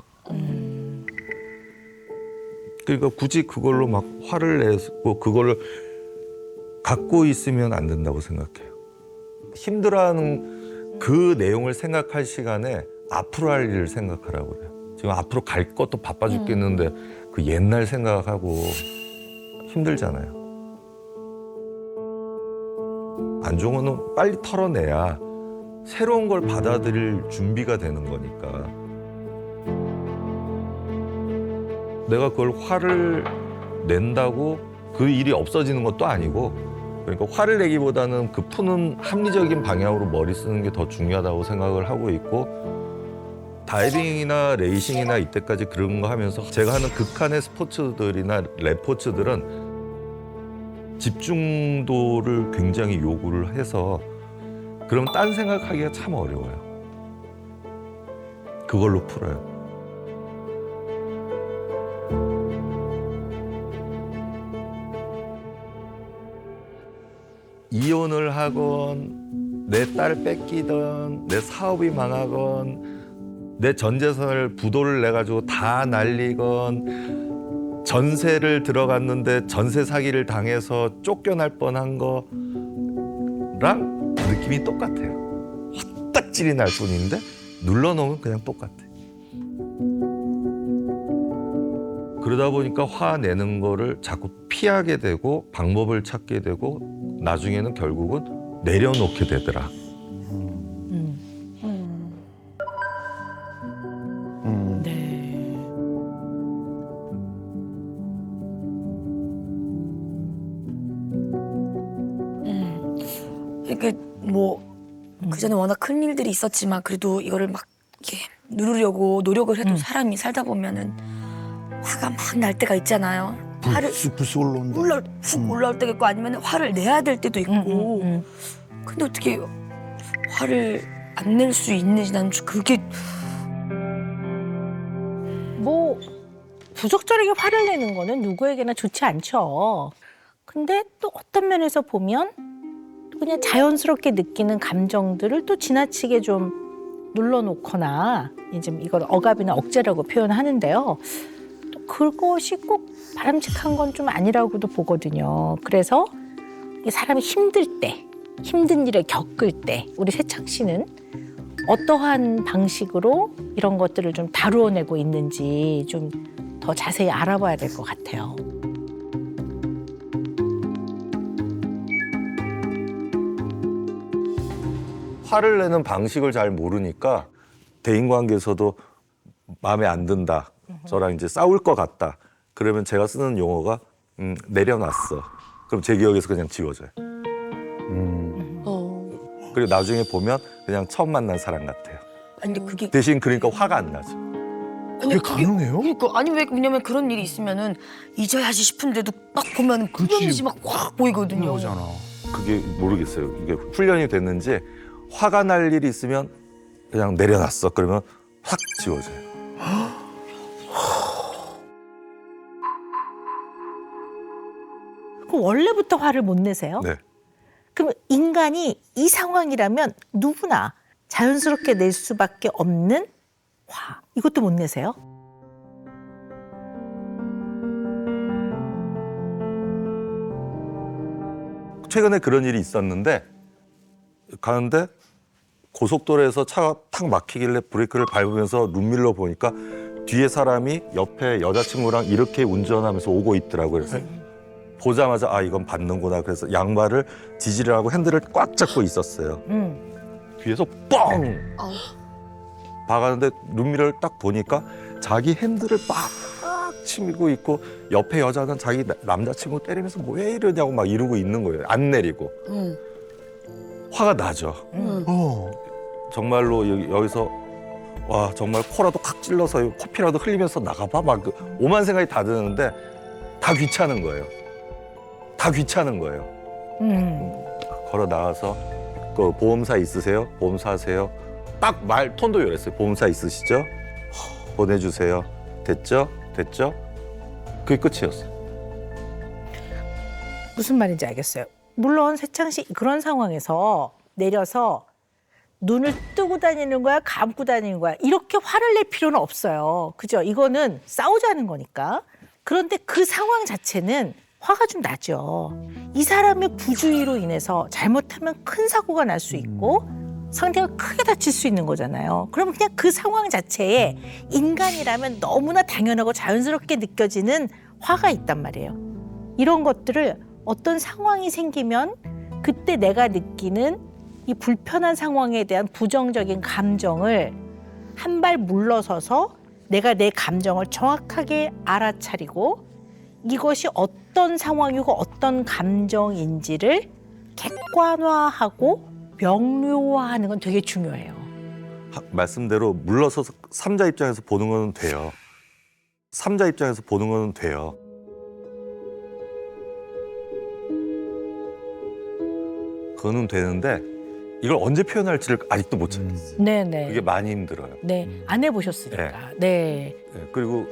그러니까 굳이 그걸로 막 화를 내고 그걸 갖고 있으면 안 된다고 생각해요. 힘들어하는 그 내용을 생각할 시간에 앞으로 할 일을 생각하라고 그래요. 지금 앞으로 갈 것도 바빠 죽겠는데 그 옛날 생각하고 힘들잖아요. 안 좋은 거는 빨리 털어내야 새로운 걸 받아들일 준비가 되는 거니까. 내가 그걸 화를 낸다고 그 일이 없어지는 것도 아니고, 그러니까 화를 내기보다는 그 푸는 합리적인 방향으로 머리 쓰는 게 더 중요하다고 생각을 하고 있고, 다이빙이나 레이싱이나 이때까지 그런 거 하면서 제가 하는 극한의 스포츠들이나 레포츠들은 집중도를 굉장히 요구를 해서 그럼 딴 생각하기가 참 어려워요. 그걸로 풀어요. 이혼을 하건 내 딸 뺏기던 내 사업이 망하건 내 전 재산을 부도를 내가지고 다 날리건 전세를 들어갔는데 전세 사기를 당해서 쫓겨날 뻔한 거랑 느낌이 똑같아요. 헛딱질이 날 뿐인데 눌러놓으면 그냥 똑같아. 그러다 보니까 화내는 거를 자꾸 피하게 되고 방법을 찾게 되고 나중에는 결국은 내려놓게 되더라. 이게 뭐 그전에 워낙 큰 일들이 있었지만 그래도 이거를 막 이렇게 누르려고 노력을 해도 사람이 살다 보면은 화가 막 날 때가 있잖아요. 화를 불쑥 올라온다. 훅 올라올 때가 있고 아니면 화를 내야 될 때도 있고. 근데 어떻게 화를 안 낼 수 있는지 난 그게 뭐 부적절하게 화를 내는 거는 누구에게나 좋지 않죠. 근데 또 어떤 면에서 보면 또 그냥 자연스럽게 느끼는 감정들을 또 지나치게 좀 눌러놓거나 이제 이걸 억압이나 억제라고 표현하는데요. 또 그것이 꼭 바람직한 건 좀 아니라고도 보거든요. 그래서 이 사람이 힘들 때, 힘든 일을 겪을 때 우리 세창 씨는 어떠한 방식으로 이런 것들을 좀 다루어내고 있는지 좀 더 자세히 알아봐야 될 것 같아요. 화를 내는 방식을 잘 모르니까 대인관계에서도 마음에 안 든다. 저랑 이제 싸울 것 같다. 그러면 제가 쓰는 용어가 내려놨어. 그럼 제 기억에서 그냥 지워져요. 그리고 나중에 보면 그냥 처음 만난 사람 같아요. 아니 근데 그게 대신 그러니까 화가 안 나죠. 그게 가능해요? 그러니까 아니 왜냐면 그런 일이 있으면은 잊어야지 싶은데도 딱 보면 그 그렇지. 이 막 확 보이거든요. 그거잖아. 그게 모르겠어요. 이게 훈련이 됐는지 화가 날 일이 있으면 그냥 내려놨어. 그러면 확 지워져요. 그럼 원래부터 화를 못 내세요? 네. 그럼 인간이 이 상황이라면 누구나 자연스럽게 낼 수밖에 없는 화. 이것도 못 내세요? 최근에 그런 일이 있었는데 가는데 고속도로에서 차가 탁 막히길래 브레이크를 밟으면서 룸밀러 보니까 뒤에 사람이 옆에 여자친구랑 이렇게 운전하면서 오고 있더라고요. 그래서 보자마자 아 이건 받는구나. 그래서 양말을 지지를 하고 핸들을 꽉 잡고 있었어요. 뒤에서 뻥! 박았는데 룸밀러를 딱 보니까 자기 핸들을 막 치고 있고 옆에 여자는 자기 남자친구 때리면서 뭐 왜 이러냐고 막 이러고 있는 거예요. 안 내리고. 화가 나죠. 정말로 여기서 와 정말 코라도 칵 찔러서 코피라도 흘리면서 나가봐 막 오만 생각이 다 드는데 다 귀찮은 거예요. 다 귀찮은 거예요. 걸어 나와서 그 보험사 있으세요? 보험사 하세요? 딱 말 톤도 이랬어요. 보험사 있으시죠? 보내주세요. 됐죠? 됐죠? 그게 끝이었어요. 무슨 말인지 알겠어요. 물론 세창 씨 그런 상황에서 내려서 눈을 뜨고 다니는 거야, 감고 다니는 거야. 이렇게 화를 낼 필요는 없어요. 그죠? 이거는 싸우자는 거니까. 그런데 그 상황 자체는 화가 좀 나죠. 이 사람의 부주의로 인해서 잘못하면 큰 사고가 날 수 있고 상대가 크게 다칠 수 있는 거잖아요. 그럼 그냥 그 상황 자체에 인간이라면 너무나 당연하고 자연스럽게 느껴지는 화가 있단 말이에요. 이런 것들을 어떤 상황이 생기면 그때 내가 느끼는 이 불편한 상황에 대한 부정적인 감정을 한 발 물러서서 내가 내 감정을 정확하게 알아차리고 이것이 어떤 상황이고 어떤 감정인지를 객관화하고 명료화하는 건 되게 중요해요. 말씀대로 물러서서 삼자 입장에서 보는 건 돼요. 삼자 입장에서 보는 건 돼요. 그거는 되는데 이걸 언제 표현할지를 아직도 못 찾겠어요. 네네. 그게 많이 힘들어요. 네, 안 해보셨으니까. 네. 네, 그리고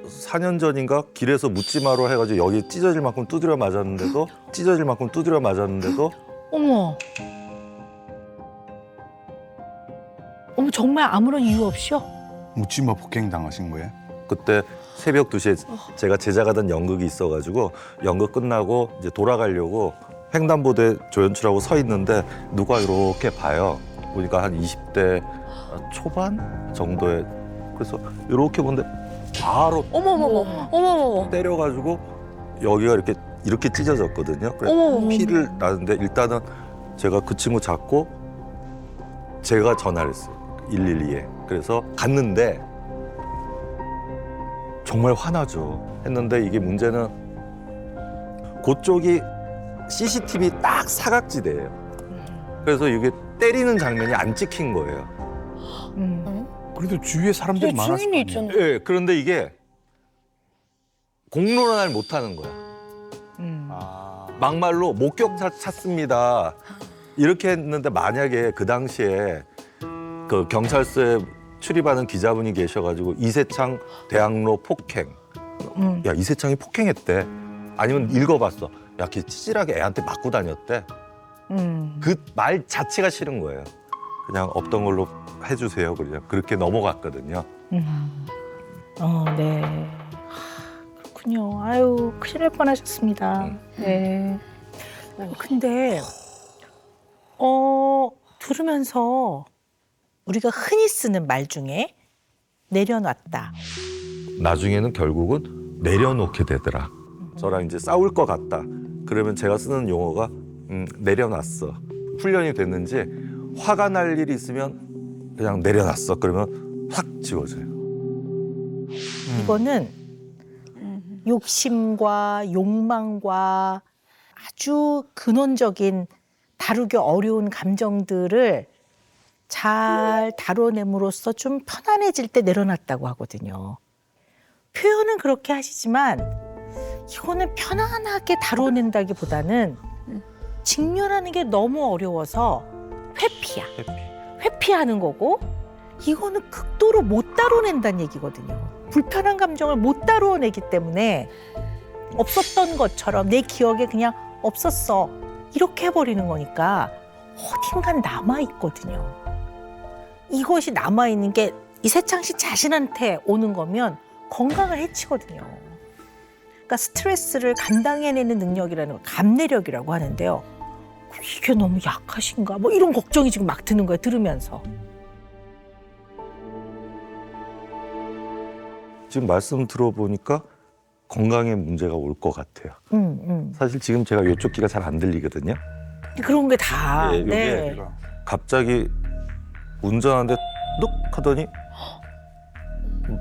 4년 전인가 길에서 묻지마로 해가지고 여기 찢어질 만큼 두드려 맞았는데도 찢어질 만큼 두드려 맞았는데도 어머. 어머 정말 아무런 이유 없이요? 묻지마 폭행 당하신 거예요? 그때 새벽 2시에 제가 제작 하던 연극이 있어가지고 연극 끝나고 이제 돌아가려고 횡단보도에 조연출하고 서 있는데 누가 이렇게 봐요. 보니까 한 20대 초반 정도에 그래서 이렇게 보는데 바로 어머머머. 때려가지고 여기가 이렇게 찢어졌거든요. 그래서 피를 나는데 일단은 제가 그 친구 잡고 제가 전화를 했어요. 112에. 그래서 갔는데 정말 화나죠. 했는데 이게 문제는 그쪽이 CCTV 딱 사각지대예요. 그래서 이게 때리는 장면이 안 찍힌 거예요. 그래도 주위에 사람들이 많았을 거 주인이 아니에요? 있잖아. 예, 그런데 이게 공론화를 못 하는 거야. 막말로 목격 찾습니다. 이렇게 했는데 만약에 그 당시에 그 경찰서에 출입하는 기자분이 계셔가지고 이세창 대학로 폭행. 야, 이세창이 폭행했대. 아니면 읽어봤어. 야, 걔 찌질하게 애한테 맞고 다녔대. 그 말 자체가 싫은 거예요. 그냥 없던 걸로 해주세요. 그냥 그렇게 넘어갔거든요. 네. 그러셨군요. 아유, 큰일 날 뻔하셨습니다. 네. 근데 들으면서 우리가 흔히 쓰는 말 중에 내려놨다. 나중에는 결국은 내려놓게 되더라. 저랑 이제 싸울 것 같다. 그러면 제가 쓰는 용어가 내려놨어. 훈련이 됐는지 화가 날 일이 있으면 그냥 내려놨어. 그러면 확 지워져요. 이거는 욕심과 욕망과 아주 근원적인 다루기 어려운 감정들을 잘 다뤄냄으로써 좀 편안해질 때 내려놨다고 하거든요. 표현은 그렇게 하시지만 이거는 편안하게 다뤄낸다기보다는 직면하는 게 너무 어려워서 회피야. 회피하는 거고 이거는 극도로 못 다뤄낸다는 얘기거든요. 불편한 감정을 못 다뤄내기 때문에 없었던 것처럼 내 기억에 그냥 없었어. 이렇게 해버리는 거니까 어딘간 남아있거든요. 이것이 남아있는 게 이세창 씨 자신한테 오는 거면 건강을 해치거든요. 그러니까 스트레스를 감당해내는 능력이라는 걸 감내력이라고 하는데요. 이게 너무 약하신가? 뭐 이런 걱정이 지금 막 드는 거예요, 들으면서. 지금 말씀 들어보니까 건강에 문제가 올 것 같아요. 사실 지금 제가 이쪽 귀가 잘 안 들리거든요. 그런 게 다. 예, 이게 네. 갑자기 운전하는데 뚝 하더니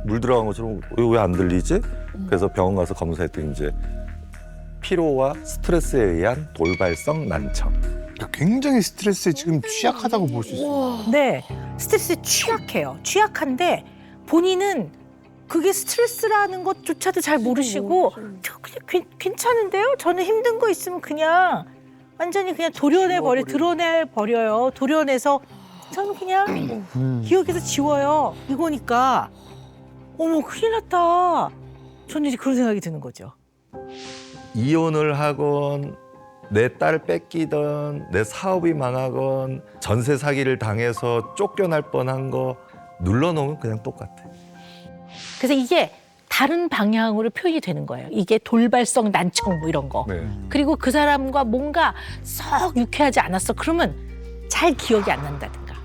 물 들어간 것처럼 왜 안 들리지? 그래서 병원 가서 검사했더니 이제 피로와 스트레스에 의한 돌발성 난청. 굉장히 스트레스에 지금 취약하다고 볼 수 있어요. 네, 스트레스에 취약해요. 취약한데 본인은 그게 스트레스라는 것조차도 잘 모르시고 저 그냥 괜찮은데요? 저는 힘든 거 있으면 그냥 완전히 그냥 도려내버려, 드러내버려요. 도려내서 저는 그냥 기억에서 지워요. 이거니까 어머 큰일 났다. 저는 이제 그런 생각이 드는 거죠. 이혼을 하건 내 딸 뺏기던 내 사업이 망하건 전세 사기를 당해서 쫓겨날 뻔한 거 눌러놓으면 그냥 똑같아. 그래서 이게 다른 방향으로 표현이 되는 거예요. 이게 돌발성 난청 뭐 이런 거. 네. 그리고 그 사람과 뭔가 썩 유쾌하지 않았어. 그러면 잘 기억이 안 난다든가.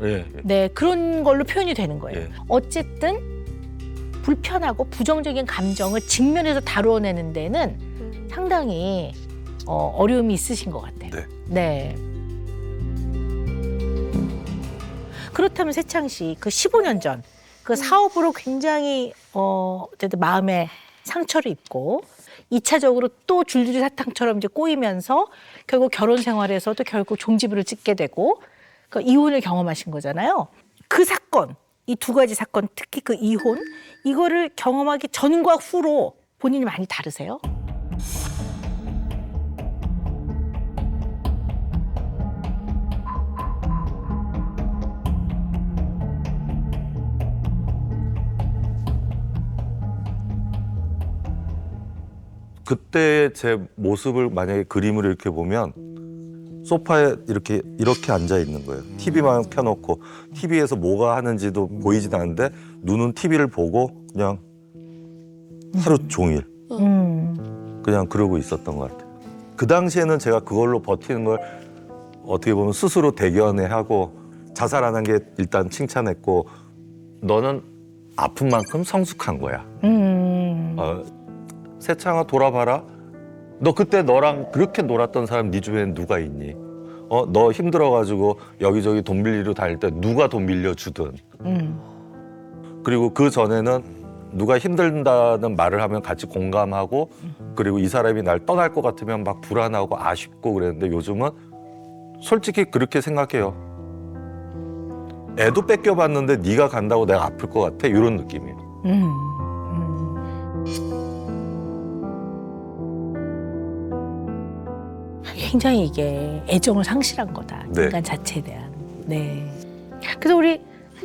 예. 네, 그런 걸로 표현이 되는 거예요. 예. 어쨌든 불편하고 부정적인 감정을 직면해서 다뤄내는 데는 상당히 어려움이 있으신 것 같아요. 네. 네. 그렇다면 세창 씨, 그 15년 전 그 사업으로 굉장히 어쨌든 마음에 상처를 입고 2차적으로 또 줄줄이 사탕처럼 이제 꼬이면서 결국 결혼 생활에서도 결국 종지부를 찍게 되고 그 이혼을 경험하신 거잖아요. 그 사건, 이 두 가지 사건, 특히 그 이혼, 이거를 경험하기 전과 후로 본인이 많이 다르세요? 그때 제 모습을 만약에 그림을 이렇게 보면 소파에 이렇게 앉아 있는 거예요. TV만 켜놓고 TV에서 뭐가 하는지도 보이지도 않는데 눈은 TV를 보고 그냥 하루 종일 그냥 그러고 있었던 것 같아요. 그 당시에는 제가 그걸로 버티는 걸 어떻게 보면 스스로 대견해하고 자살하는 게 일단 칭찬했고 너는 아픈 만큼 성숙한 거야. 세창아 돌아봐라. 너 그때 너랑 그렇게 놀았던 사람 네 주변에 누가 있니? 너 힘들어가지고 여기저기 돈 빌리러 다닐 때 누가 돈 빌려주든. 그리고 그 전에는 누가 힘들다는 말을 하면 같이 공감하고 그리고 이 사람이 날 떠날 것 같으면 막 불안하고 아쉽고 그랬는데 요즘은 솔직히 그렇게 생각해요. 애도 뺏겨봤는데 네가 간다고 내가 아플 것 같아? 이런 느낌이에요. 굉장히 이게 애정을 상실한 거다. 네. 인간 자체에 대한. 네. 그래서 우리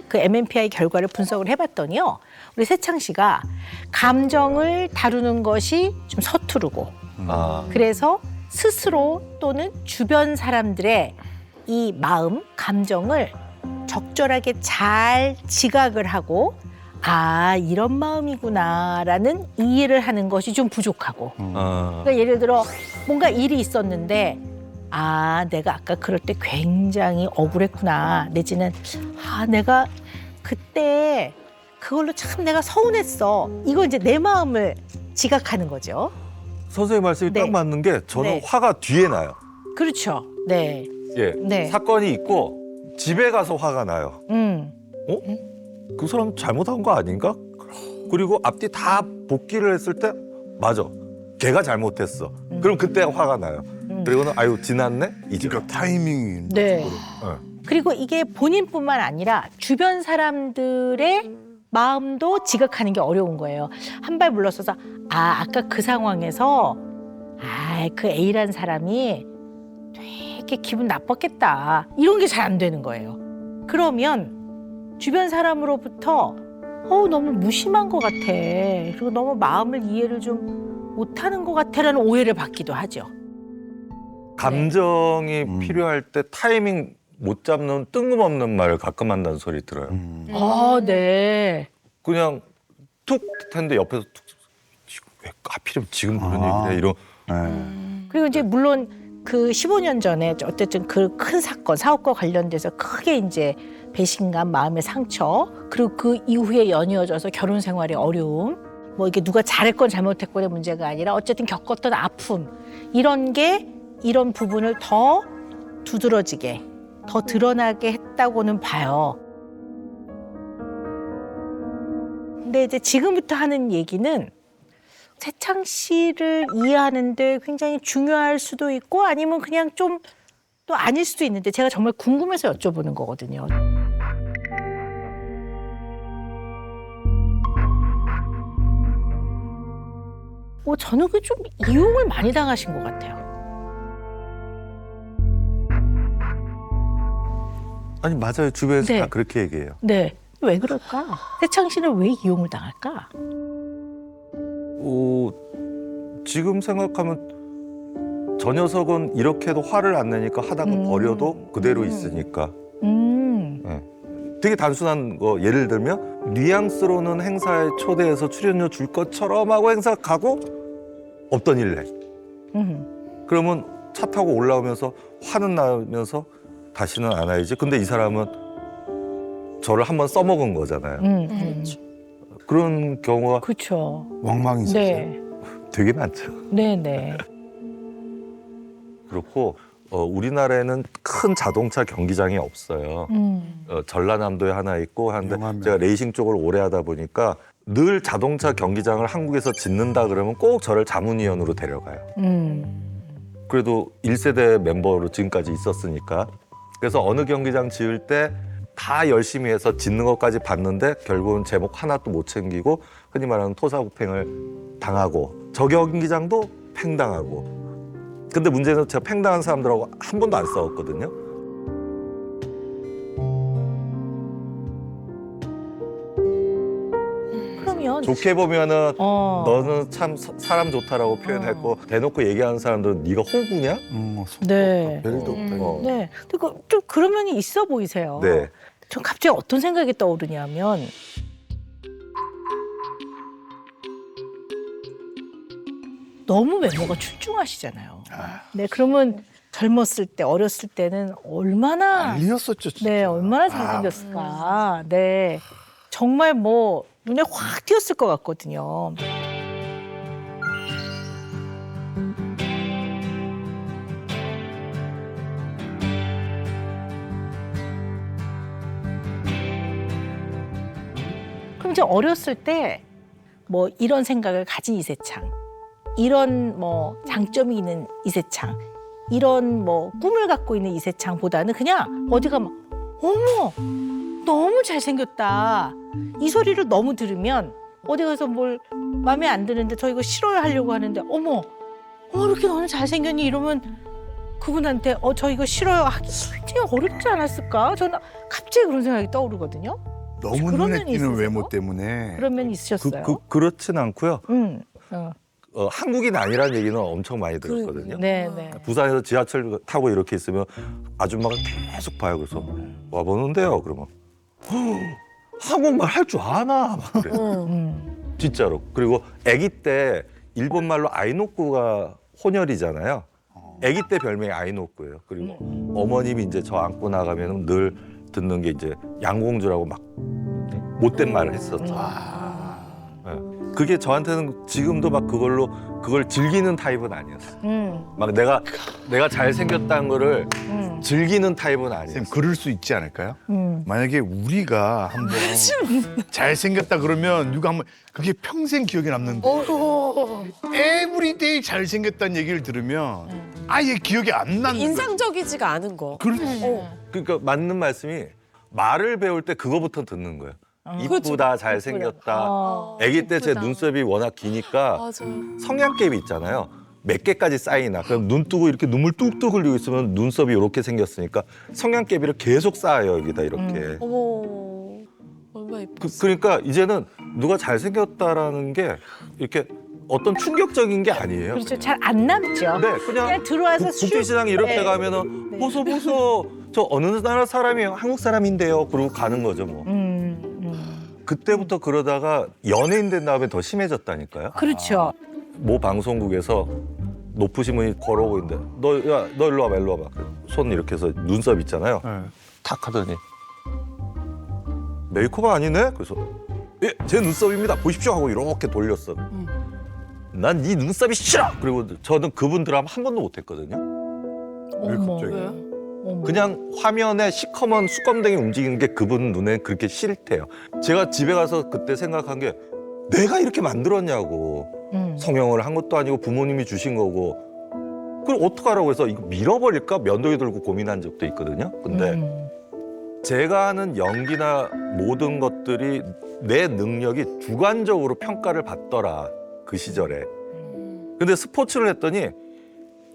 그 MMPI 결과를 분석을 해봤더니요. 우리 세창 씨가 감정을 다루는 것이 좀 서투르고 그래서 스스로 또는 주변 사람들의 이 마음, 감정을 적절하게 잘 지각을 하고 아, 이런 마음이구나라는 이해를 하는 것이 좀 부족하고. 그러니까 예를 들어 뭔가 일이 있었는데 아, 내가 아까 그럴 때 굉장히 억울했구나. 내지는 아, 내가 그때 그걸로 참 내가 서운했어. 이거 이제 내 마음을 지각하는 거죠. 선생님 말씀이 네. 딱 맞는 게 저는 네. 화가 뒤에 나요. 그렇죠. 네. 예, 네. 사건이 있고 집에 가서 화가 나요. 그 사람 잘못한 거 아닌가? 그리고 앞뒤 다 복귀를 했을 때 맞아, 걔가 잘못했어. 그럼 그때 화가 나요. 그리고는 아유 지났네 이제. 그러니까 타이밍이. 네. 네. 그리고 이게 본인뿐만 아니라 주변 사람들의 마음도 지각하는 게 어려운 거예요. 한 발 물러서서 아, 아까 그 상황에서 아, 그 A란 사람이 되게 기분 나빴겠다. 이런 게 잘 안 되는 거예요. 그러면 주변 사람으로부터 너무 무심한 것 같아. 그리고 너무 마음을 이해를 좀 못하는 것 같아라는 오해를 받기도 하죠. 감정이 필요할 때 타이밍 못 잡는 뜬금없는 말을 가끔 한다는 소리 들어요. 아, 네. 그냥 툭 했는데 옆에서 툭, 왜 하필이면 지금 그런 얘기를 해 이런. 그리고 이제 물론 그 15년 전에 어쨌든 그 큰 사건, 사업과 관련돼서 크게 이제 배신감, 마음의 상처, 그리고 그 이후에 연이어져서 결혼 생활의 어려움, 뭐 이게 누가 잘했건 잘못했건의 문제가 아니라 어쨌든 겪었던 아픔, 이런 게 이런 부분을 더 두드러지게, 더 드러나게 했다고는 봐요. 근데 이제 지금부터 하는 얘기는 세창 씨를 이해하는데 굉장히 중요할 수도 있고 아니면 그냥 좀 또 아닐 수도 있는데 제가 정말 궁금해서 여쭤보는 거거든요. 저는 그 좀 이용을 많이 당하신 것 같아요. 아니 맞아요, 주변에서 네. 다 그렇게 얘기해요. 네. 왜 그럴까? 세창 씨는 왜 이용을 당할까? 지금 생각하면 저 녀석은 이렇게도 화를 안 내니까 하다가 버려도 그대로 있으니까. 되게 단순한 거 예를 들면 뉘앙스로는 행사에 초대해서 출연료 줄 것처럼 하고 행사 가고 없던 일을 해. 그러면 차 타고 올라오면서 화는 나면서 다시는 안 와야지. 근데 이 사람은 저를 한번 써먹은 거잖아요. 그런 경우가 그렇죠. 왕망이 있었어요. 네. 되게 많죠. 네네. 그렇고 우리나라에는 큰 자동차 경기장이 없어요. 전라남도에 하나 있고 한데 명함면. 제가 레이싱 쪽을 오래 하다 보니까 늘 자동차 경기장을 한국에서 짓는다 그러면 꼭 저를 자문위원으로 데려가요. 그래도 1세대 멤버로 지금까지 있었으니까. 그래서 어느 경기장 지을 때 다 열심히 해서 짓는 것까지 봤는데 결국은 제목 하나도 못 챙기고 흔히 말하는 토사구팽을 당하고 저 경기장도 팽당하고. 근데 문제는 제가 팽당한 사람들하고 한 번도 안 싸웠거든요. 그러면 좋게 보면은 너는 너는 참 사람 좋다라고 표현했고 대놓고 얘기하는 사람들은 네가 호구냐? 네. 별도 없다. 네. 근데 좀 그런 면이 있어 보이세요. 네. 전 갑자기 어떤 생각이 떠오르냐면 너무 외모가 출중하시잖아요. 네, 그러면 젊었을 때, 어렸을 때는 얼마나 난리였었죠, 진짜. 네, 얼마나 잘생겼을까. 네, 정말 뭐 눈에 확 띄었을 것 같거든요. 그럼 이제 어렸을 때 뭐 이런 생각을 가진 이세창, 이런 뭐 장점이 있는 이세창, 이런 뭐 꿈을 갖고 있는 이세창보다는 그냥 어디 가면 어머 너무 잘생겼다 이 소리를 너무 들으면 어디 가서 뭘 마음에 안 드는데 저 이거 싫어요 하려고 하는데 어머 이렇게 너는 잘생겼니 이러면 그분한테 저 이거 싫어요 하기 굉장히 어렵지 않았을까? 저는 갑자기 그런 생각이 떠오르거든요. 너무 그런 눈에 면이 띄는 있으세요? 외모 때문에. 그런 면이 있으셨어요? 그렇진 않고요. 어. 한국인 아니라는 얘기는 엄청 많이 들었거든요. 네, 네. 부산에서 지하철 타고 이렇게 있으면 아줌마가 계속 봐요. 그래서 와보는데요. 그러면 한국말 할 줄 아나? 막 그래. 진짜로. 그리고 아기 때 일본말로 아이노쿠가 혼혈이잖아요. 아기 때 별명이 아이노쿠예요. 그리고 어머님이 이제 저 안고 나가면 늘 듣는 게 이제 양공주라고 막 못된 말을 했었죠. 네. 그게 저한테는 지금도 막 그걸 즐기는 타입은 아니었어. 막 내가 잘생겼다는 거를 즐기는 타입은 아니었어. 선생님 그럴 수 있지 않을까요? 만약에 우리가 한번 잘생겼다 그러면 누가 한번 그게 평생 기억에 남는데 에브리데이 잘생겼다는 얘기를 들으면 아예 기억이 안 나는 거예요. 인상적이지가 않은 거. 그러니까 맞는 말씀이 말을 배울 때 그거부터 듣는 거예요. 이쁘다, 잘생겼다. 아기 때 제 눈썹이 워낙 기니까 맞아. 성냥개비 있잖아요. 몇 개까지 쌓이나. 그럼 눈 뜨고 이렇게 눈물 뚝뚝 흘리고 있으면 눈썹이 이렇게 생겼으니까 성냥개비를 계속 쌓아요, 여기다 이렇게. 어머, 얼마나 예뻐. 그러니까 이제는 누가 잘생겼다라는 게 이렇게 어떤 충격적인 게 아니에요. 그렇죠. 잘 안 남죠. 네, 그냥 들어와서 국제시장 이렇게 네. 가면은 보소 저 어느 나라 사람이에요? 한국 사람인데요. 그러고 가는 거죠 뭐. 그때부터 그러다가 연예인 된 다음에 더 심해졌다니까요. 그렇죠. 모 방송국에서 높으신 분이 걸어오고 있는데 너 일로 와봐 일로 와봐. 손 이렇게 해서 눈썹 있잖아요. 네. 탁 하더니 메이크업 아니네? 그래서 예, 제 눈썹입니다. 보십시오 하고 이렇게 돌렸어. 난 네 눈썹이 싫어. 그리고 저는 그분 드라마 한 번도 못 했거든요. 왜 어머. 갑자기? 그냥 화면에 시커먼 수검댕이 움직이는 게 그분 눈에 그렇게 싫대요. 제가 집에 가서 그때 생각한 게 내가 이렇게 만들었냐고. 성형을 한 것도 아니고 부모님이 주신 거고. 그걸 어떡하라고 해서 이거 밀어버릴까? 면도기 들고 고민한 적도 있거든요. 근데 제가 하는 연기나 모든 것들이 내 능력이 주관적으로 평가를 받더라. 그 시절에. 근데 스포츠를 했더니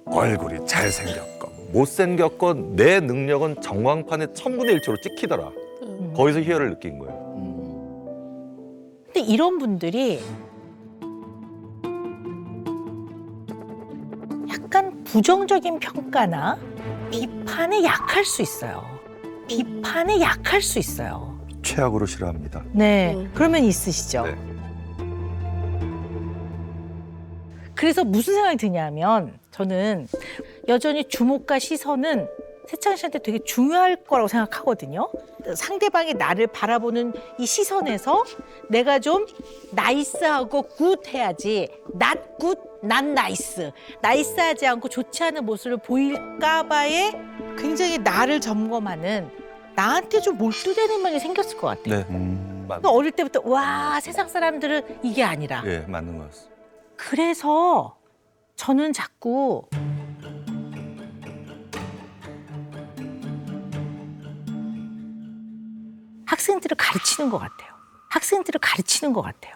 얼굴이 잘생겼건 못생겼건 내 능력은 전광판에 1000분의 1초로 찍히더라. 거기서 희열을 느낀 거예요. 근데 이런 분들이 약간 부정적인 평가나 비판에 약할 수 있어요. 비판에 약할 수 있어요. 최악으로 싫어합니다. 네. 그러면 있으시죠. 네. 그래서 무슨 생각이 드냐면 저는 여전히 주목과 시선은 세창 씨한테 되게 중요할 거라고 생각하거든요. 상대방이 나를 바라보는 이 시선에서 내가 좀 나이스하고 굿해야지 not good, not nice. 나이스하지 않고 좋지 않은 모습을 보일까 봐에 굉장히 나를 점검하는 나한테 좀 몰두되는 면이 생겼을 것 같아요. 네. 그러니까 어릴 때부터 와 세상 사람들은 이게 아니라 예, 맞는 것 같습니다. 그래서 저는 자꾸 학생들을 가르치는 것 같아요. 학생들을 가르치는 것 같아요.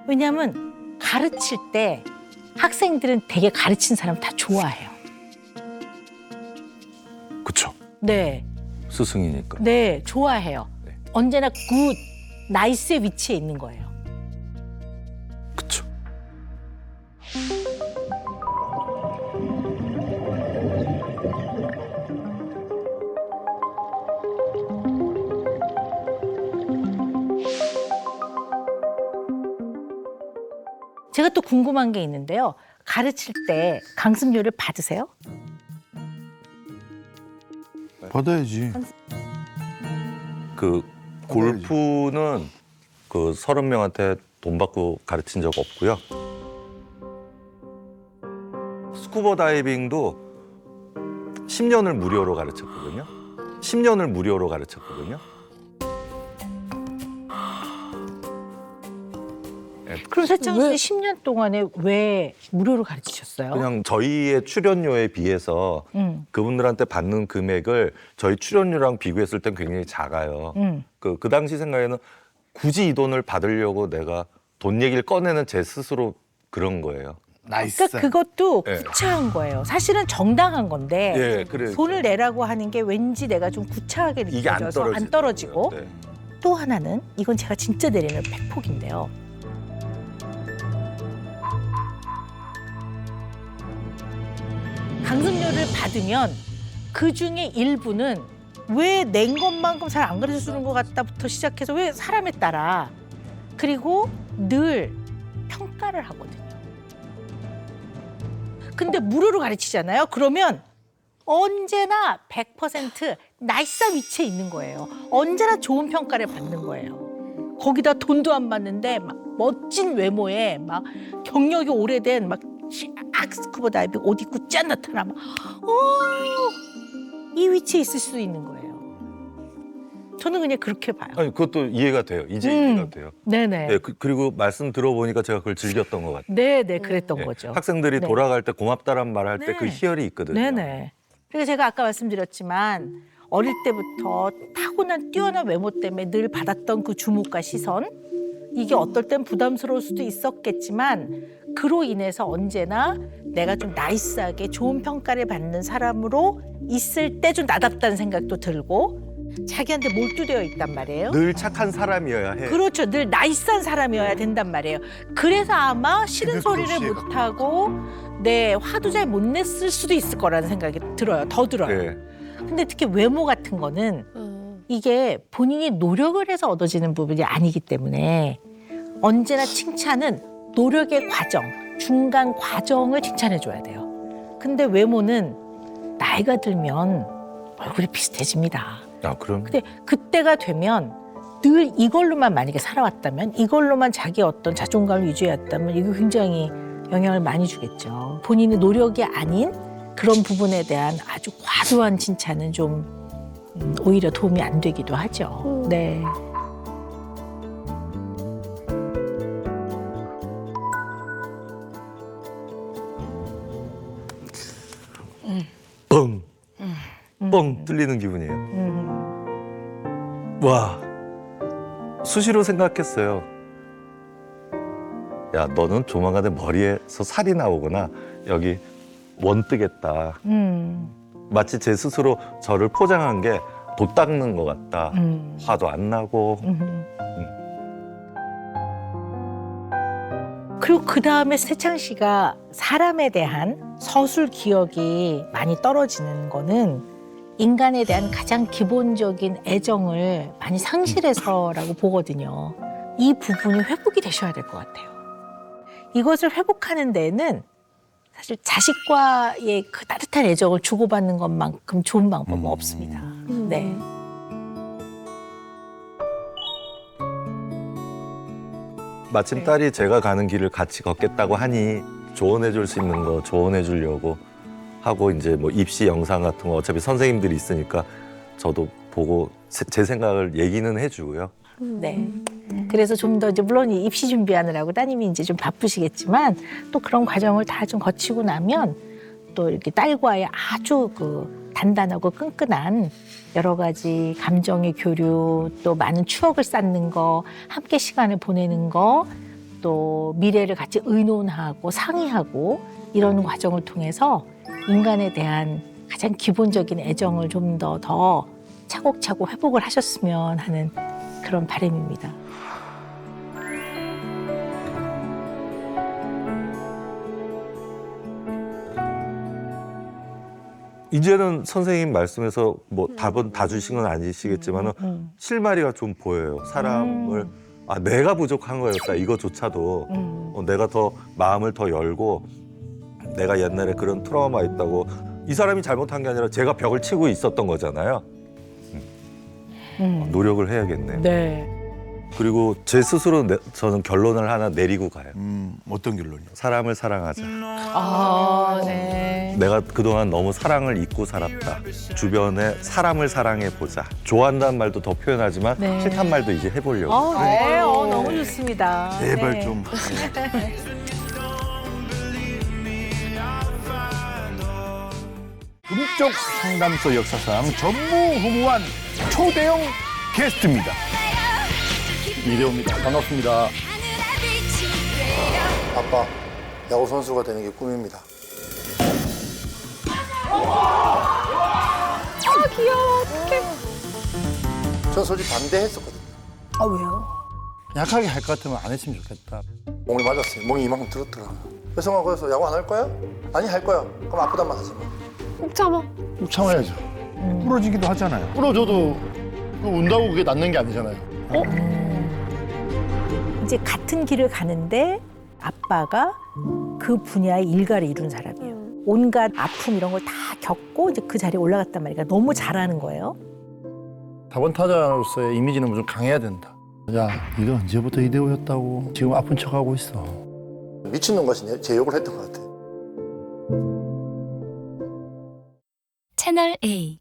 왜냐하면 가르칠 때 학생들은 되게 가르친 사람 다 좋아해요. 그쵸. 네, 스승이니까. 네, 좋아해요. 네. 언제나 굿, 나이스의 위치에 있는 거예요. 그쵸. 제가 또 궁금한 게 있는데요. 가르칠 때 강습료를 받으세요? 받아야지. 그 골프는 그 30명한테 돈 받고 가르친 적 없고요. 스쿠버 다이빙도 10년을 무료로 가르쳤거든요. 10년을 무료로 가르쳤거든요. 그럼 세창 씨 10년 동안에 왜 무료로 가르치셨어요? 그냥 저희의 출연료에 비해서 그분들한테 받는 금액을 저희 출연료랑 비교했을 땐 굉장히 작아요. 그 당시 생각에는 굳이 이 돈을 받으려고 내가 돈 얘기를 꺼내는 제 스스로 그런 거예요. 나이스. 그러니까 그것도 네. 구차한 거예요. 사실은 정당한 건데 예, 그래. 돈을 내라고 하는 게 왠지 내가 좀 구차하게 이게 안 느껴져서 안 떨어지고 네. 또 하나는 이건 제가 진짜 내리는 팩폭인데요. 강습료를 받으면 그 중에 일부는 왜 낸 것만큼 잘 안 가르쳐 주는 것 같다부터 시작해서 왜 사람에 따라 그리고 늘 평가를 하거든요. 근데 무료로 가르치잖아요. 그러면 언제나 100% 나이스 위치에 있는 거예요. 언제나 좋은 평가를 받는 거예요. 거기다 돈도 안 받는데 막 멋진 외모에 막 경력이 오래된 막 스쿠버 다이빙 옷 입고 짠 나타나 막 이 위치에 있을 수도 있는 거예요. 저는 그냥 그렇게 봐요. 아니 그것도 이해가 돼요. 이제 이해가 돼요. 네네. 네, 그리고 말씀 들어보니까 제가 그걸 즐겼던 것 같아요. 네네 그랬던 네, 거죠. 학생들이 네. 돌아갈 때 고맙다란 말 할 때 그 네. 희열이 있거든요. 네네. 그래서 제가 아까 말씀드렸지만 어릴 때부터 타고난 뛰어난 외모 때문에 늘 받았던 그 주목과 시선 이게 어떨 땐 부담스러울 수도 있었겠지만 그로 인해서 언제나 내가 좀 나이스하게 좋은 평가를 받는 사람으로 있을 때 좀 나답다는 생각도 들고 자기한테 몰두되어 있단 말이에요. 늘 착한 사람이어야 해. 그렇죠. 늘 나이스한 사람이어야 된단 말이에요. 그래서 아마 싫은 소리를 그렇지. 못하고 화도 잘 못 냈을 수도 있을 거라는 생각이 들어요. 더 들어요. 네. 근데 특히 외모 같은 거는 이게 본인이 노력을 해서 얻어지는 부분이 아니기 때문에 언제나 칭찬은 노력의 과정, 중간 과정을 칭찬해 줘야 돼요. 근데 외모는 나이가 들면 얼굴이 비슷해집니다. 아 그럼. 근데 그때가 되면 늘 이걸로만 만약에 살아왔다면 이걸로만 자기 어떤 자존감을 유지했다면 이거 굉장히 영향을 많이 주겠죠. 본인의 노력이 아닌 그런 부분에 대한 아주 과도한 칭찬은 좀 오히려 도움이 안 되기도 하죠. 네. 뻥. 뻥 뚫리는 기분이에요. 와. 수시로 생각했어요. 야, 너는 조만간에 머리에서 살이 나오거나 여기 원 뜨겠다. 마치 제 스스로 저를 포장한 게 도 닦는 것 같다. 화도 안 나고. 그리고 그 다음에 세창 씨가 사람에 대한 서술 기억이 많이 떨어지는 거는 인간에 대한 가장 기본적인 애정을 많이 상실해서라고 보거든요. 이 부분이 회복이 되셔야 될 것 같아요. 이것을 회복하는 데는 사실 자식과의 그 따뜻한 애정을 주고받는 것만큼 좋은 방법은 없습니다. 네. 마침 딸이 제가 가는 길을 같이 걷겠다고 하니 조언해 줄 수 있는 거 조언해 주려고 하고 이제 뭐 입시 영상 같은 거 어차피 선생님들이 있으니까 저도 보고 제 생각을 얘기는 해주고요. 네. 그래서 좀 더 이제 물론 이 입시 준비하느라고 따님이 이제 좀 바쁘시겠지만 또 그런 과정을 다 좀 거치고 나면 또 이렇게 딸과의 아주 그 단단하고 끈끈한 여러 가지 감정의 교류 또 많은 추억을 쌓는 거 함께 시간을 보내는 거 또 미래를 같이 의논하고 상의하고 이런 과정을 통해서 인간에 대한 가장 기본적인 애정을 좀 더 차곡차곡 회복을 하셨으면 하는 그런 바람입니다. 이제는 선생님 말씀에서 뭐 답은 다 주신 건 아니시겠지만은 실마리가 좀 보여요. 사람을 아 내가 부족한 거였다 이거조차도 내가 더 마음을 더 열고 내가 옛날에 그런 트라우마 있다고 이 사람이 잘못한 게 아니라 제가 벽을 치고 있었던 거잖아요. 노력을 해야겠네요. 네. 그리고 제 스스로 저는 결론을 하나 내리고 가요. 어떤 결론이요? 사람을 사랑하자. 아, 네. 내가 그동안 너무 사랑을 잊고 살았다. 주변에 사람을 사랑해 보자. 좋아한다는 말도 더 표현하지만 네. 싫단 말도 이제 해보려고. 네. 너무 좋습니다. 제발 네. 좀. 금쪽 상담소 역사상 전무후무한 초대형 게스트입니다. 이대호입니다. 반갑습니다. 아빠, 야구 선수가 되는 게 꿈입니다. 귀여워. 어떡해. 전 솔직히 반대했었거든요. 아, 왜요? 약하게 할 것 같으면 안 했으면 좋겠다. 멍이 맞았어요. 멍이 이만큼 들었더라고요. 그래서 야구 안 할 거야? 아니, 할 거야. 그럼 아프단 말 하지 마. 꼭 참아. 좀 참아야죠. 부러지기도 하잖아요. 부러져도 그 운다고 그게 낫는 게 아니잖아요. 이제 같은 길을 가는데 아빠가 그 분야의 일가를 이룬 사람이에요. 온갖 아픔 이런 걸 다 겪고 이제 그 자리에 올라갔단 말이에요. 그러니까 너무 잘하는 거예요. 다번 타자로서의 이미지는 좀 강해야 된다. 야, 네가 언제부터 이대호였다고 지금 아픈 척하고 있어. 미친놈 같이 제 욕을 했던 것 같아. 채널 A